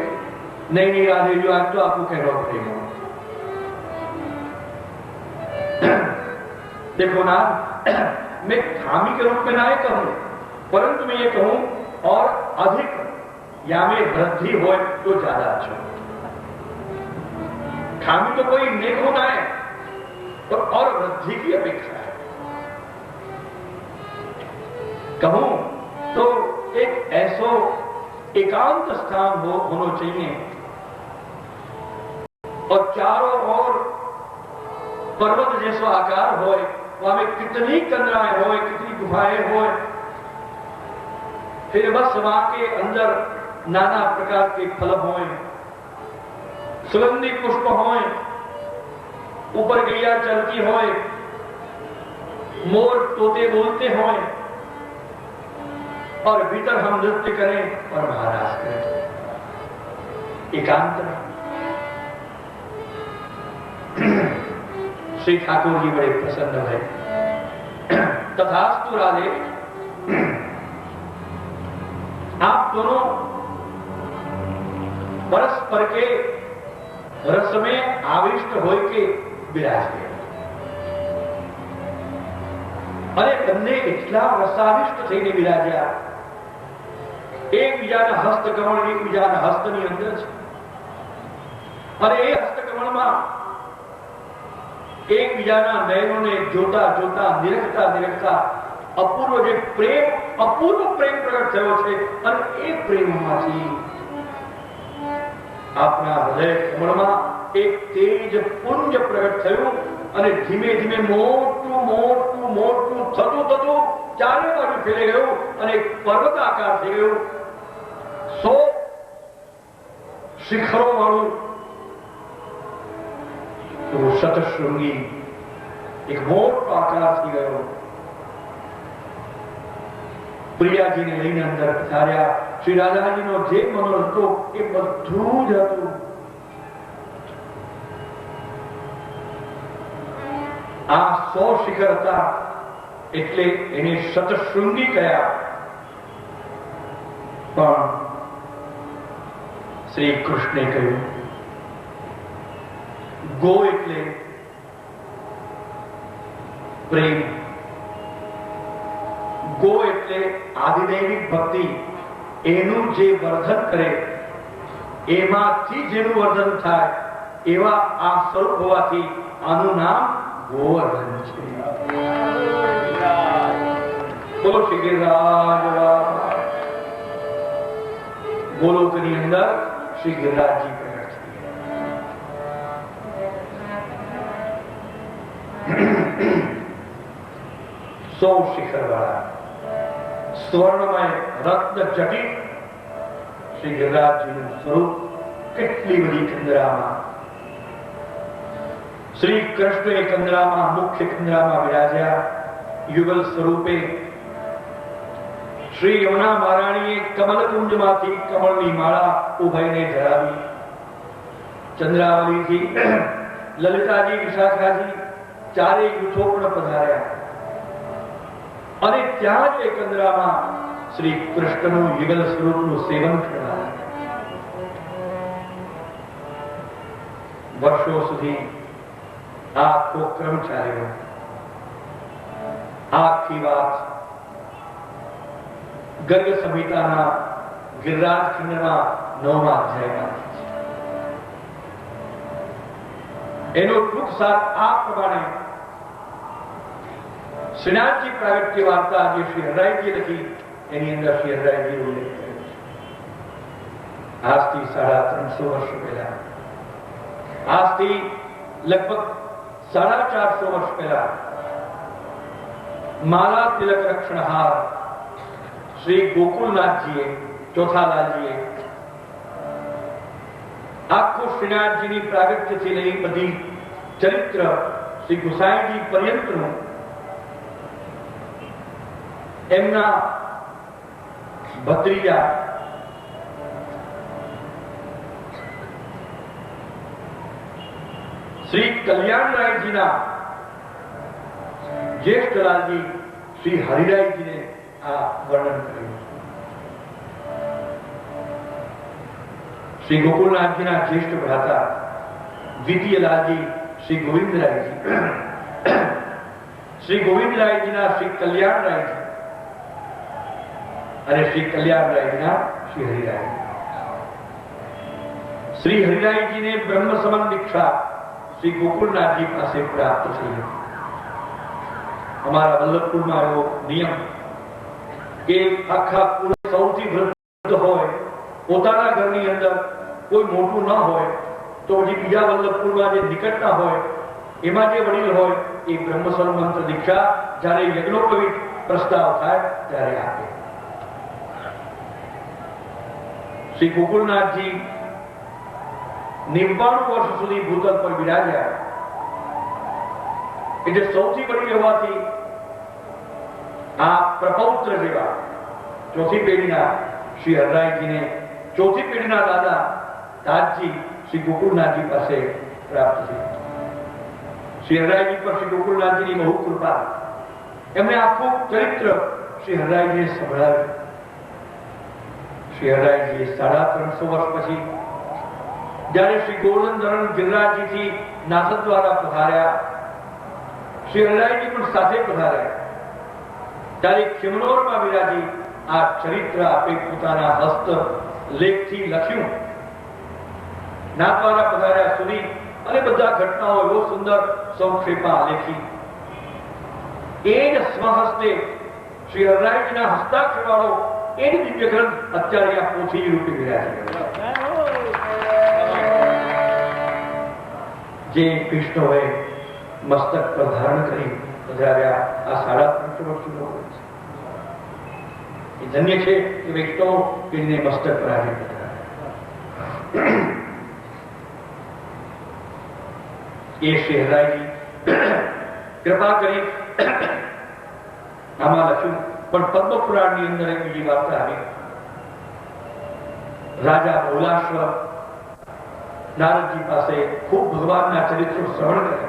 नहीं राधेजू, आज तो आपको कह रहा हूं प्रेम। देखो ना, मैं खामी के रूप में ना कहूं, परंतु मैं ये कहूं और अधिक या में वृद्धि हो तो ज्यादा अच्छा। खामी तो कोई नेक होना है, और वृद्धि की अपेक्षा है। कहूं तो एक ऐसो एकांत स्थान होना चाहिए, और चारों ओर पर्वत जैसा आकार हो, वहां में कितनी कंदराएं हो, कितनी गुफाएं हो, फिर बस वहां के अंदर नाना प्रकार के फल होए, सुगंधी पुष्प होए, ऊपर गैया चलती होए, मोर तोते बोलते होए, और भीतर हम नृत्य करें और महाराज करें। एकांत। श्री ठाकुर जी बड़े प्रसन्न हुए। तथास्तु राधे, आप दोनों परस्पर के रस में आविष्ट होके विराज गए। अरे बंदे इतना रसाविष्ट थઈને विराज्યા, એકબીજાના હસ્તકમળ એકબીજાના હસ્તની અંદર છે, અને એ હસ્તકમળમાં એકબીજાના નયનોને જોતા જોતા નિરખતા નિરખતા અપૂર્વ જે પ્રેમ, અપૂર્વ પ્રેમ પ્રગટ થયો છે, અને એ પ્રેમમાંથી આપના હૃદય કમળમાં એક તેજ પુંજ પ્રગટ થયું, અને ધીમે ધીમે મોટું મોટું મોટું થતું થતું ચારે બાજુ ફેલાઈ ગયું, અને એક પર્વત આકાર થઈ ગયું, 100 શિખરો વાળું શતશૃંગી એક મોટો આકાર થઈ ગયો. પ્રિયાજીને લઈને અંદર પધાર્યા. શ્રી રાધાજીનો જે મનોરથ હતો એ બધું જ હતું. આ 100 શિખર હતા એટલે એને શતશૃંગી કયા. પણ શ્રી કૃષ્ણે કહ્યું ગો એટલે પ્રેમ, ગો એટલે આદિદૈવિક ભક્તિ. એનું જે વર્ધન કરે એમાંથી જેનું વર્ધન થાય એવા આ સ્વરૂપ હોવાથી આનું નામ ગોવર્ધન છે. બોલો શ્રી ગિરિરાજ ગોલોકની અંદર શ્રી ગિરિરાજજી પ્રગટ થયા. 100 શિખર વાળા સ્વર્ણમય રત્ન જટિત શ્રી ગિરિરાજજીનું સ્વરૂપ. કેટલી બધી કંદરામાં શ્રી કૃષ્ણ એ કંદરામાં મુખ્ય કંદરામાં વિરાજ્યા યુગલ સ્વરૂપે. શ્રી યમુના મહારાણીએ કમલકુંજમાંથી કમળની માળા ઉભયને ધરાવી. ચંદ્રાવલીથી લલિતાજી વિશાખાજી ચારેય યુથો પણ પધાર્યા અને ત્યાં જ કંદરામાં શ્રી કૃષ્ણનું યુગલ સ્વરૂપનું સેવન કરવા. વર્ષો સુધી આખો ક્રમ ચાલ્યો. આખી વાત ગર્ગ સંહિતાના ગિરિરાજ ખંડના 9મા અધ્યાયમાં એનો ટૂંક સાર આ પ્રમાણે. શ્રીનાથજી પ્રાગટ્ય વાર્તા જે શ્રી હરરાયજી લખી એની અંદર શ્રી હરરાયજી ઉલ્લેખ કર્યો છે. આજથી 350 વર્ષ પહેલા, આજથી લગભગ 450 વર્ષ પહેલા માલા તિલક રક્ષણહાર શ્રી ગોકુલનાથજીએ, ચોથાલાલજીએ આખું શ્રીનાથજીની પ્રાગટ્યથી લઈ બધી ચરિત્ર શ્રી ગુસાઈજી પર્યંતનું એમના ભત્રીજા શ્રી કલ્યાણરાયજીના જ્યેષ્ઠ લાલજી શ્રી હરિરાયજીને આ વર્ણન કર્યું. શ્રી ગોકુલનાથજીના જ્યેષ્ઠ ભ્રાતા દ્વિતીય લાલજી શ્રી ગોવિંદરાયજી, શ્રી ગોવિંદરાયજીના શ્રી કલ્યાણરાયજી અને શ્રી કલ્યાણરાયજીના શ્રી હરિરાય. શ્રી હરિરાયજીને બ્રહ્મ સમાન દીક્ષા શ્રી ગોકુલનાથજી પાસે પ્રાપ્ત થઈ હતી. અમારા વલ્લભપુરમાં એવો નિયમ કે આખા કુળ સૌથી વૃદ્ધ હોય, પોતાના ઘરની અંદર કોઈ મોટું ન હોય તો જે બીજા વલ્લભપુરમાં જે નિકટના હોય એમાં જે વડીલ હોય એ બ્રહ્મસ્વરૂપ મંત્ર દીક્ષા જ્યારે યજ્ઞોપવિત પ્રસ્તાવ થાય ત્યારે આપે. શ્રી ગોકુલનાથજી 99 વર્ષ સુધી ભૂતલ પર બિરાજ્યા. એટલે સૌથી વડીલ હોવાથી આ પ્રપૌત્ર જેવા ચોથી પેઢીના શ્રી હરરાયજીને ચોથી પેઢીના દાદા દાદજી શ્રી ગોકુલનાથજી પાસે પ્રાપ્ત થયા. શ્રી હરરાયજી પર શ્રી ગોકુલનાથજીની બહુ કૃપા. એમને આખું ચરિત્ર શ્રી હરરાયજીએ સંભળાવ્યું. શ્રી હરરાયજીએ 350 વર્ષ પછી જ્યારે શ્રી ગોવર્ધન ગિરિરાજજીથી નાસદ દ્વારા પધાર્યા, શ્રી હરરાયજી પણ સાથે પધાર્યા. ત્યારે ખિમનોરમાં બિરાજી આ ચરિત્ર આપે પોતાના હસ્ત લેખથી લખ્યું. નાથ દ્વારા પધાર્યા સુધી અને બધા ઘટનાઓ એવો સુંદર સંક્ષેપમાં આલેખી. એ જ સ્વહસ્તે શ્રી હરરાયજીના હસ્તાક્ષર વાળો એ જ દિવ્ય ગ્રંથ અત્યારે આ પોથી રૂપે બિરાજી જે કૃષ્ણોએ મસ્તક પર ધારણ કરી પધાર્યા. આ 350 વર્ષનો એ ધન્ય છે કે વૈષ્ણવ પીરને મસ્તક પર આવી પધાર્યા. એ શ્રી હરરાયજી કૃપા કરી આમાં લખ્યું. પણ પદ્મ પુરાણની અંદર એક બીજી વાર્તા આવી. રાજા બહુલાશ્વ નારદજી પાસે ખૂબ ભગવાનના ચરિત્રો શ્રવણ કર્યા.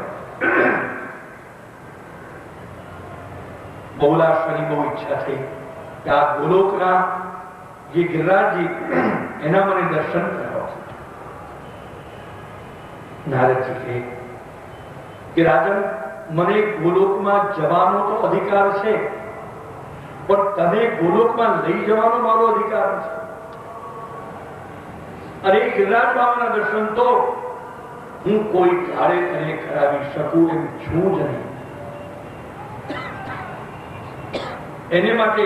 બહુલાશ્વની બહુ ઈચ્છા થઈ કે આ ગોલોકના જે ગિરિરાજજી એના મને દર્શન કરવા છે. નારદજી કે રાજન, મને ગોલોકમાં જવાનો તો અધિકાર છે, પણ તને ગોલોકમાં લઈ જવાનો મારો અધિકાર છે. અને ગિરિરાજ બાબાના દર્શન તો હું કોઈ કાળે તને કરાવી શકું એમ છું જ નહીં. એને માટે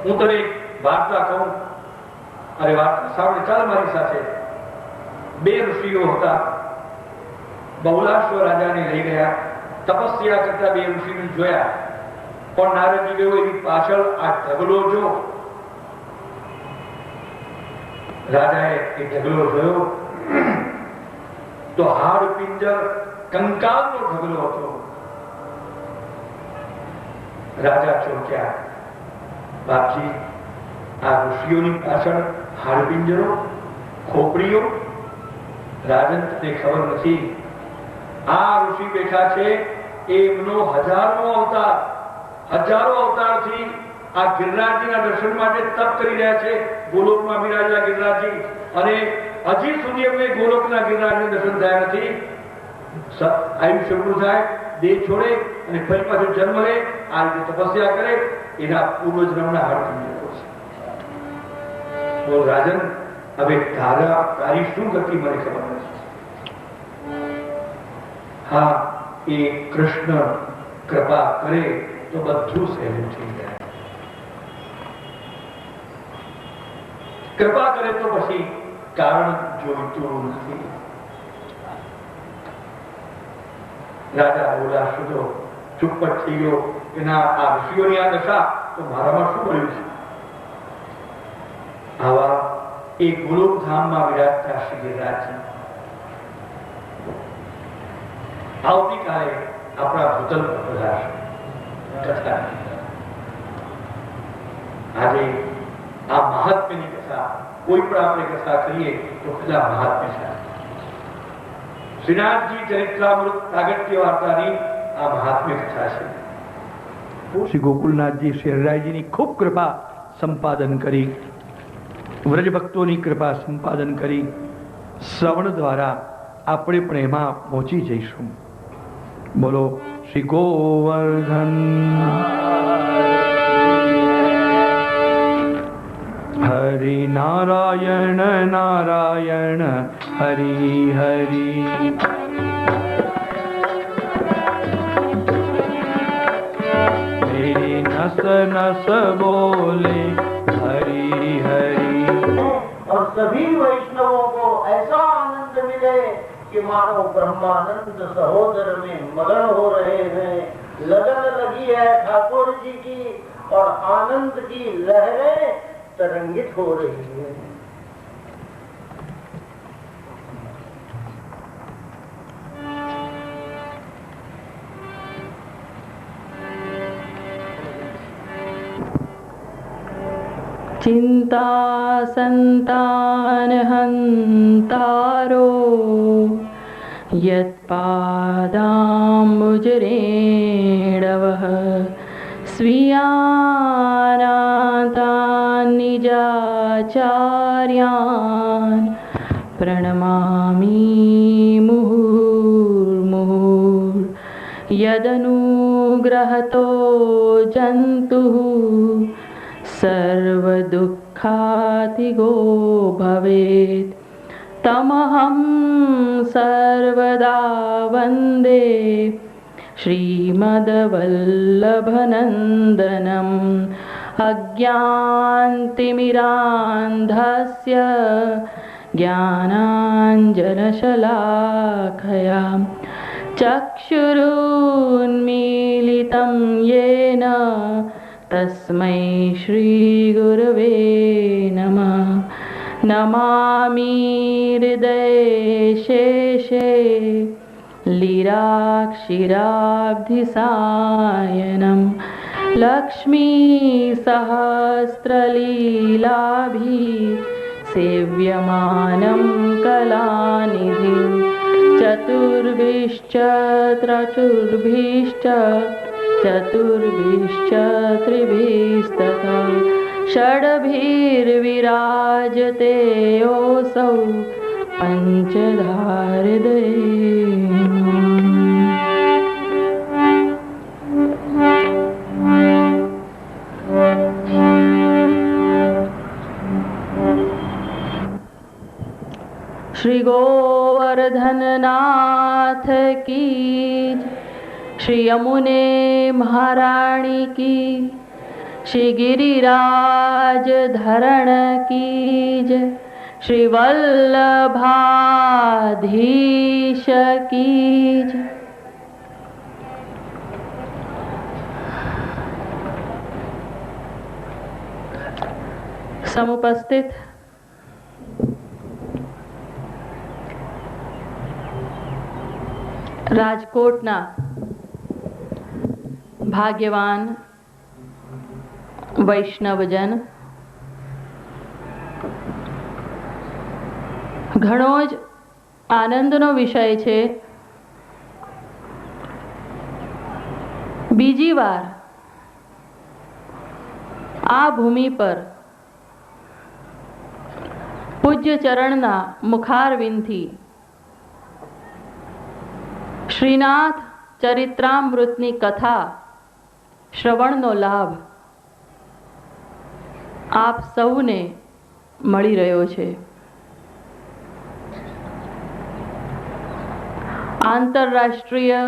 હું તને વાર્તા કહું. અરે વાર્તા સાંભળે, ચાલ મારી સાથે. બે ઋષિઓ હતા, બહુલાશ્વ રાજાને લઈ ગયા. તપસ્યા કરતા બે ઋષિને જોયા, પણ નારદજી ગયો એની પાછળ આ ઢગલો જો. રાજાએ એ ઢગલો જોયો તો હાડ પિંજર કંકાલનો ઢગલો હતો. રાજા ચોંક્યા, બાપજી, આ ઋષિઓની પાછળ હાડપિંજરો, ખોપડીઓ? રાજન, તને ખબર નથી, આ ઋષિ બેઠા છે એમનો હજારો અવતારથી આ ગિરિરાજજીના દર્શન માટે તપ કરી રહ્યા છે. ગોલોકમાં બિરાજેલા ગિરિરાજજી, અને હજી સુધી એમને ગોલોકના ગિરિરાજના દર્શન થયા નથી. આયુષ્ય પૂરું થાય, દેહ છોડે અને ફરી પાછો જન્મ લે, આ રીતે તપસ્યા કરે, એના પૂર્વજન્મના હાડપિંજરો છે. બોલ રાજન, હવે તારી શું ગતિ મને ખબર નથી. હા, એ કૃષ્ણ કૃપા કરે તો બધું સહેલું થઈ જાય. કૃપા કરે તો પછી કારણ જોઈતું નથી. રાજા બોલા શુદ્ધો ચુપ્પટ થઈ ગયો કે ના, આ ઋષિઓની આ દશા તો મારામાં શું મળ્યું છે. આવા એ ગોલોકધામમાં વિરાજતા શ્રી ગિરિરાજજી આવતીકાલે આપણા ભૂતલ પર પધારશે. કથા આજે આ મહાત્મ્યની કથા, કોઈ પણ આપણે કથા કરીએ તો પેલા મહાત્મ્ય છે. શ્રીનાથજી ચરિત્રામૃત પ્રાગટ્ય વાર્તાની આ મહાત્મ્ય કથા છે. શ્રી ગોકુલનાથજી શેરરાયજીની ખૂબ કૃપા સંપાદન કરી, વ્રજ ભક્તોની કૃપા સંપાદન કરી, શ્રવણ દ્વારા આપણે પણ એમાં પહોંચી જઈશું. બોલો શ્રી ગોવર્ધન હરિ નારાયણ નારાયણ હરિ હરિ. मेरी नस नस बोले हरि हरि. और सभी वैष्णवों को ऐसा आनंद मिले कि मानो ब्रह्मानंद सहोदर में मगन हो रहे हैं. लगन लगी है ठाकुर जी की और आनंद की लहरें तरंगित हो रही है. चिंता संतान हंतारो यत्पादाम्बुजरेणवः स्वीयानाथान् निजाचार्यान् प्रणमामि मुहुर्मुहुः. यदनुग्रहतो जन्तुः सर्वदुःखातिगो भवेत् तमहं सर्वदा वन्दे श्रीमद्वल्लभनन्दनम्. अज्ञानतिमिरान्धस्य ज्ञानाञ्जनशलाखया चक्षुरुन्मीलितं येन तस्मै श्रीगुरवे नमः. नमामि हृदये शेषे लीलाक्षिराब्धिसायनं. लक्ष्मीसहस्रलीलाभिः सेव्यमानं कलानिधिं. चतुर्भिश्च त्रचुर्भिश्च चतुर्भिश्च त्रिभिस्तथा षड्भिर्विराजते योऽसौ श्री गोवर्धननाथ की, श्री यमुने महारानी की, श्री गिरिराज धरण की जय, श्री वल्लभाधीश की जय। समुपस्थित રાજકોટના ભાગ્યવાન વૈષ્ણવજન, ઘણો જ આનંદનો વિષય છે બીજી વાર આ ભૂમિ પર પૂજ્ય ચરણના મુખારવિંદથી શ્રીનાથ ચરિત્રામૃતની કથા શ્રવણનો લાભ આપ સૌને મળી રહ્યો છે. આંતરરાષ્ટ્રીય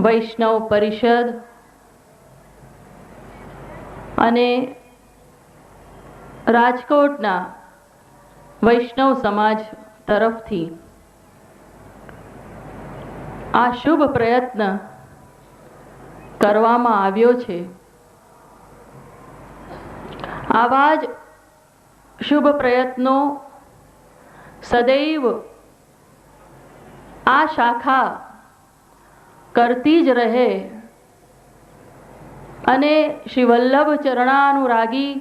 વૈષ્ણવ પરિષદ અને રાજકોટના વૈષ્ણવ સમાજ તરફથી આ શુભ પ્રયત્ન કરવામાં આવ્યો છે. આવા જ શુભ પ્રયત્નો સદૈવ આ શાખા કરતી જ રહે અને શ્રી વલ્લભ ચરણાનુરાગી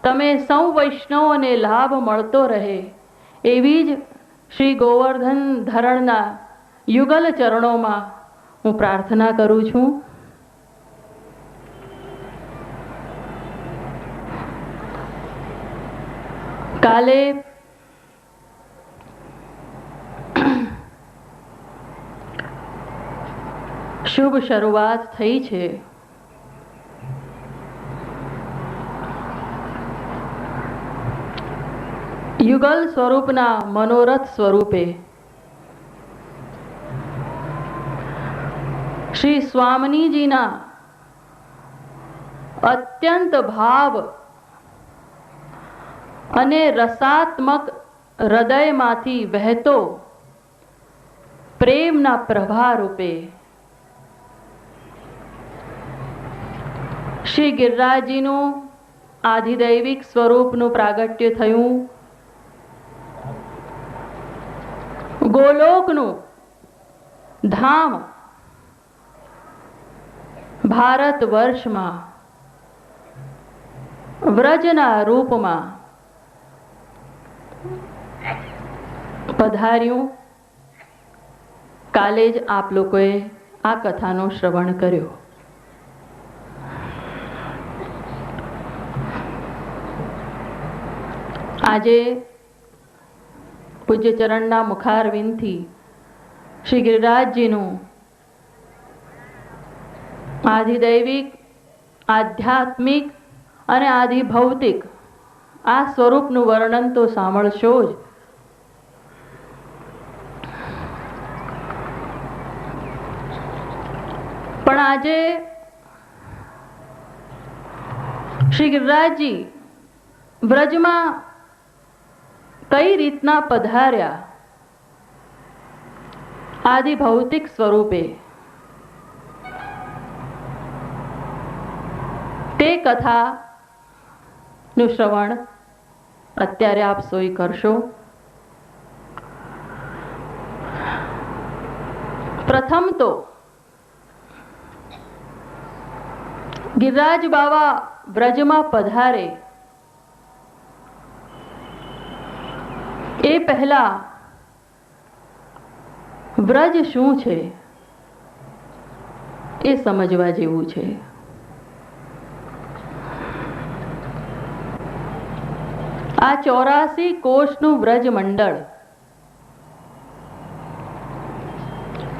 તમે સૌ વૈષ્ણવોને લાભ મળતો રહે એવી જ શ્રી ગોવર્ધન ધરણના યુગલ ચરણોમાં હું પ્રાર્થના કરું છું. કાલે શુભ શરૂઆત થઈ છે. યુગલ સ્વરૂપના મનોરથ સ્વરૂપે શ્રી સ્વામિનીજીના અત્યંત ભાવ અને રસાત્મક હૃદયમાંથી વહેતો પ્રેમના પ્રવાહ રૂપે શ્રી ગિરિરાજજીનું આધિદૈવિક સ્વરૂપનું પ્રાગટ્ય થયું. ગોલોકનું ધામ ભારત વર્ષમાં વ્રજના રૂપમાં પધાર્યું. કાલે જ આપ લોકોએ આ કથાનો શ્રવણ કર્યો. આજે પૂજ્ય ચરણના મુખારવિંદથી શ્રી ગિરિરાજજીનું આધિદૈવિક, આધ્યાત્મિક અને આધિભૌતિક આ સ્વરૂપનું વર્ણન તો સાંભળશો જ, પણ આજે શ્રી ગિરિરાજજી વ્રજમાં કઈ રીતના પધાર્યા આધિભૌતિક સ્વરૂપે તે કથાનું શ્રવણ અત્યારે આપ સોઈ કરશો. પ્રથમ તો ગિરિરાજ બાવા વ્રજમાં પધારે એ પહેલા વ્રજ શું છે એ સમજવા જેવું છે. આ 84 કોષનું વ્રજ મંડળ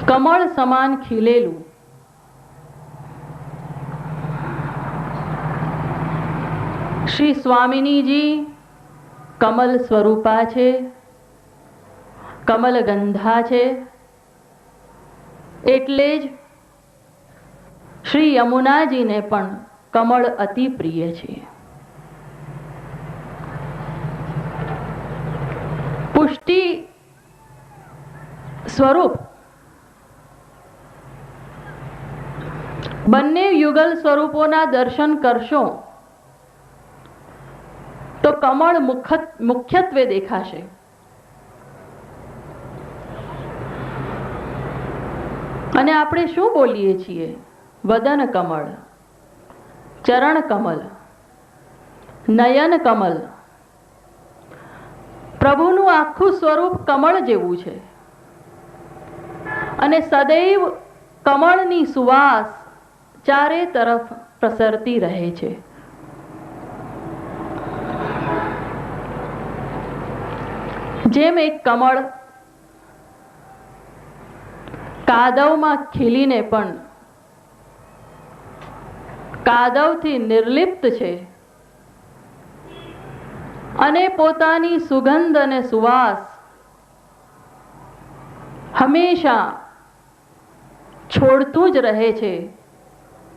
કમળ સમાન ખીલેલું, શ્રી સ્વામિનીજી કમલ સ્વરૂપા છે, કમલ ગંધા છે. એટલે જ શ્રી યમુનાજીને પણ કમળ અતિ પ્રિય છે. પુષ્ટિ સ્વરૂપ બંને યુગલ સ્વરૂપોના દર્શન કરશો તો કમળ મુખ્યત્વે દેખાશે. અને આપણે શું બોલીએ છીએ? વદન કમળ, ચરણ કમલ, નયન કમલ. પ્રભુનું આખું સ્વરૂપ કમળ જેવું છે અને સદૈવ કમળની સુવાસ ચારે તરફ પ્રસરતી રહે છે. જેમ એક કમળ કાદવમાં ખીલીને પણ કાદવથી નિર્લિપ્ત છે અને પોતાની સુગંધ અને સુવાસ હંમેશા છોડતું જ રહે છે,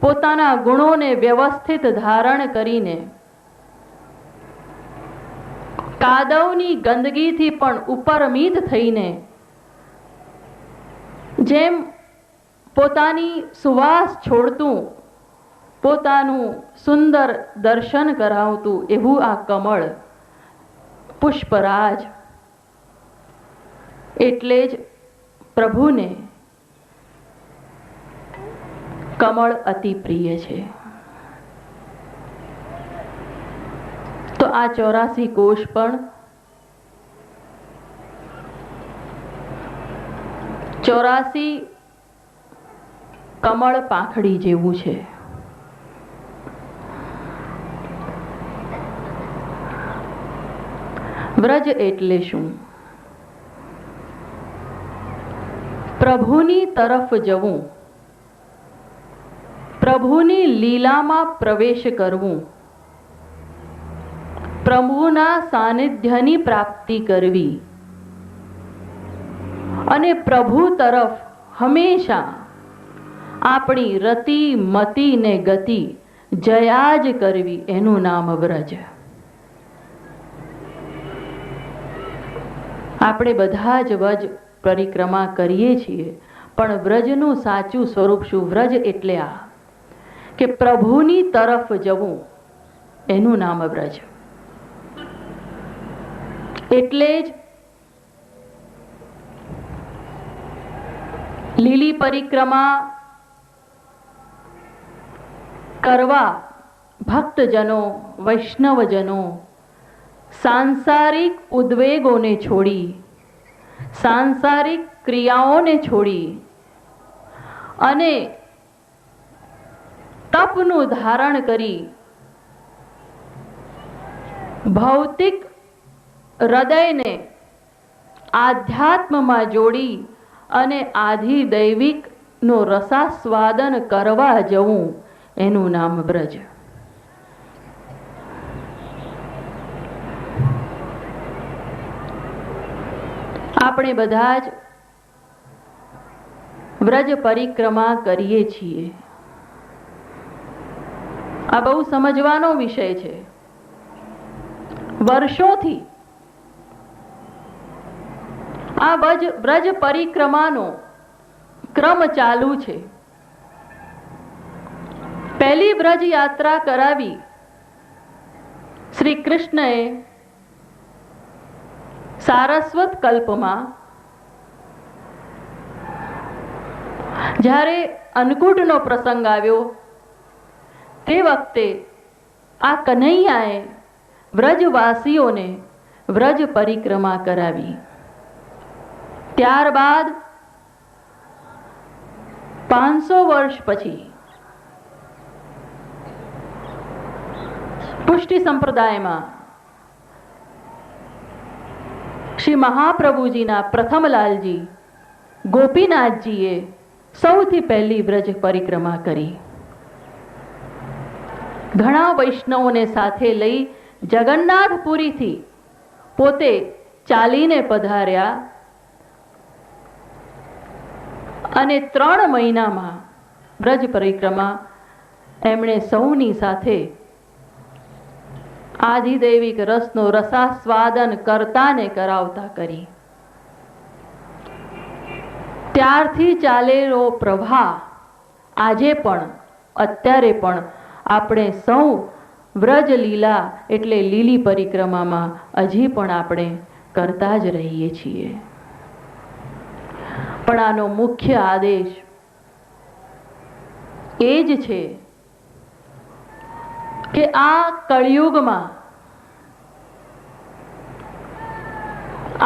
પોતાના ગુણોને વ્યવસ્થિત ધારણ કરીને કાદવની ગંદકીથી પણ ઉપરમીત થઈને જેમ પોતાની સુવાસ છોડતું, પોતાનું સુંદર દર્શન કરાવતું એવું આ કમળ પુષ્પરાજ. એટલે જ પ્રભુને કમળ અતિ પ્રિય છે. તો આ 84 કોષ પણ 84 કમળ પાંખડી જેવું છે. વ્રજ એટલે શું? પ્રભુની તરફ જવું, પ્રભુની લીલામાં પ્રવેશ કરવું, પ્રભુના સાનિધ્યની પ્રાપ્તિ કરવી અને પ્રભુ તરફ હંમેશા આપણી રતિ મતિ ને ગતિ જયા જ કરવી, એનું નામ વ્રજ. આપણે બધા જ વ્રજ પરિક્રમા કરીએ છીએ, પણ વ્રજનું સાચું સ્વરૂપ શું? વ્રજ એટલે આ કે પ્રભુની તરફ જવું, એનું નામ વ્રજ. એટલે જ લીલી પરિક્રમા કરવા ભક્તજનો, વૈષ્ણવજનો સાંસારિક ઉદ્વેગોને છોડી, સાંસારિક ક્રિયાઓને છોડી અને તપનું ધારણ કરી ભૌતિક હૃદયને આધ્યાત્મમાં જોડી અને આધિ દૈવિકનો રસાસ્વાદન કરવા જવું, એનું નામ વ્રજ. આપણે બધા જ વ્રજ પરિક્રમા કરીએ છીએ. આ બહુ સમજવાનો વિષય છે. વર્ષોથી આ વ્રજ પરિક્રમાનો ક્રમ ચાલુ છે. પહેલી વ્રજ યાત્રા કરાવી શ્રી કૃષ્ણએ સારસ્વત કલ્પમાં. જ્યારે અન્નકૂટનો પ્રસંગ આવ્યો તે વખતે આ કનૈયાએ વ્રજવાસીઓને વ્રજ પરિક્રમા કરાવી. ત્યારબાદ 500 વર્ષ પછી પુષ્ટિ સંપ્રદાયમાં શ્રી મહાપ્રભુજીના પ્રથમલાલજી ગોપીનાથજીએ સૌથી પહેલી વ્રજ પરિક્રમા કરી. ઘણા વૈષ્ણવોને સાથે લઈ જગન્નાથપુરીથી પોતે ચાલીને પધાર્યા અને 3 મહિનામાં વ્રજ પરિક્રમા એમણે સૌની સાથે આધિદૈવિક રસનો રસાસ્વાદન કરતા ને કરાવતા કરી. ત્યારથી ચાલેલો પ્રવાહ આજે પણ અત્યારે પણ આપણે સૌ વ્રજ લીલા એટલે લીલી પરિક્રમામાં હજી પણ આપણે કરતા જ રહીએ છીએ. પણ આનો મુખ્ય આદેશ એ જ છે કે આ કળિયુગમાં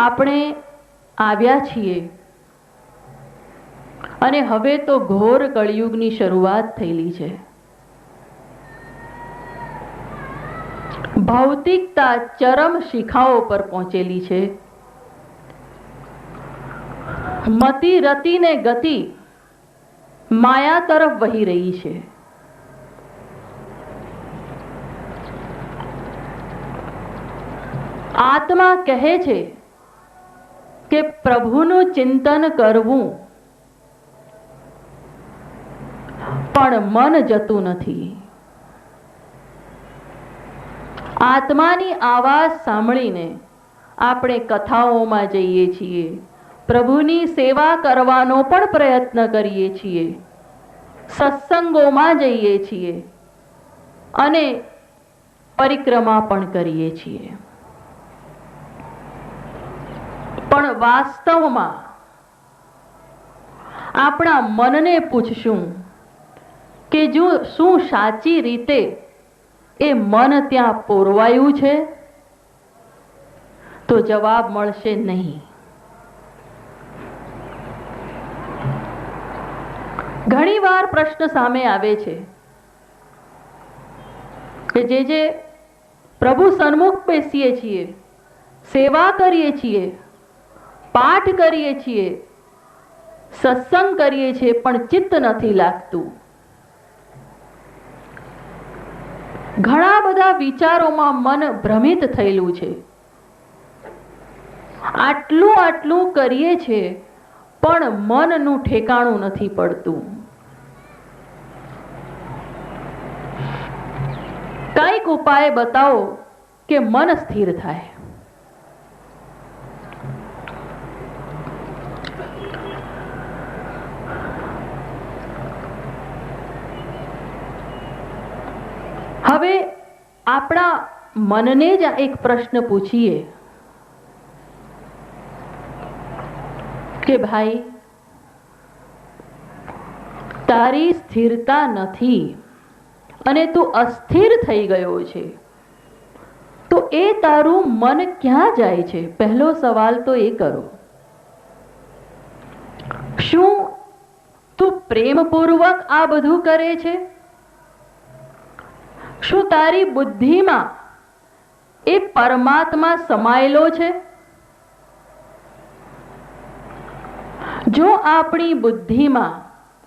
આપણે આવ્યા છીએ અને હવે તો ઘોર કળિયુગની શરૂઆત થયેલી છે. ભૌતિકતા ચરમ શિખાઓ પર પહોંચેલી છે. મતિ રતિ ને ગતિ માયા તરફ વહી રહી છે. આત્મા કહે છે કે પ્રભુનું ચિંતન કરવું, પણ મન જતું નથી. આત્માની આવાજ સાંભળીને આપણે કથાઓમાં જઈએ છીએ, પ્રભુની સેવા કરવાનો પણ પ્રયત્ન કરીએ છીએ, સત્સંગોમાં જઈએ છીએ અને પરિક્રમા પણ કરીએ છીએ. પણ વાસ્તવમાં આપણા મનને પૂછશું કે જો શું સાચી રીતે એ મન ત્યાં પોરવાયું છે, તો જવાબ મળશે નહીં. ઘણીવાર પ્રશ્ન સામે આવે છે કે જે પ્રભુ સન્મુખ બેસીએ છીએ, સેવા કરીએ છીએ, પાઠ કરીએ છીએ, સત્સંગ કરીએ છીએ, પણ ચિત્ત નથી લાગતું. ઘણા બધા વિચારોમાં મન ભ્રમિત થયેલું છે. આટલું કરીએ છીએ પણ મનનું ઠેકાણું નથી પડતું. કંઈક ઉપાય બતાવો કે મન સ્થિર થાય. હવે આપણા મનને જ એક પ્રશ્ન પૂછીએ કે ભાઈ, તારી સ્થિરતા નથી અને તું અસ્થિર થઈ ગયો છે, તો એ તારું મન ક્યાં જાય છે? પહેલો સવાલ તો એ કરો. શું તું પ્રેમપૂર્વક આ બધું કરે છે? શું તારી બુદ્ધિમાં એ પરમાત્મા સમાયેલો છે? જો આપણી બુદ્ધિમાં,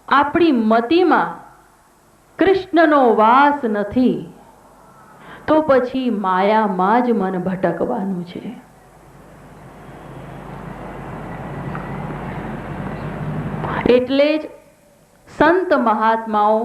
આપણી મતિમાં કૃષ્ણનો વાસ નથી, તો પછી માયામાં જ મન ભટકવાનું છે. એટલે જ સંત મહાત્માઓ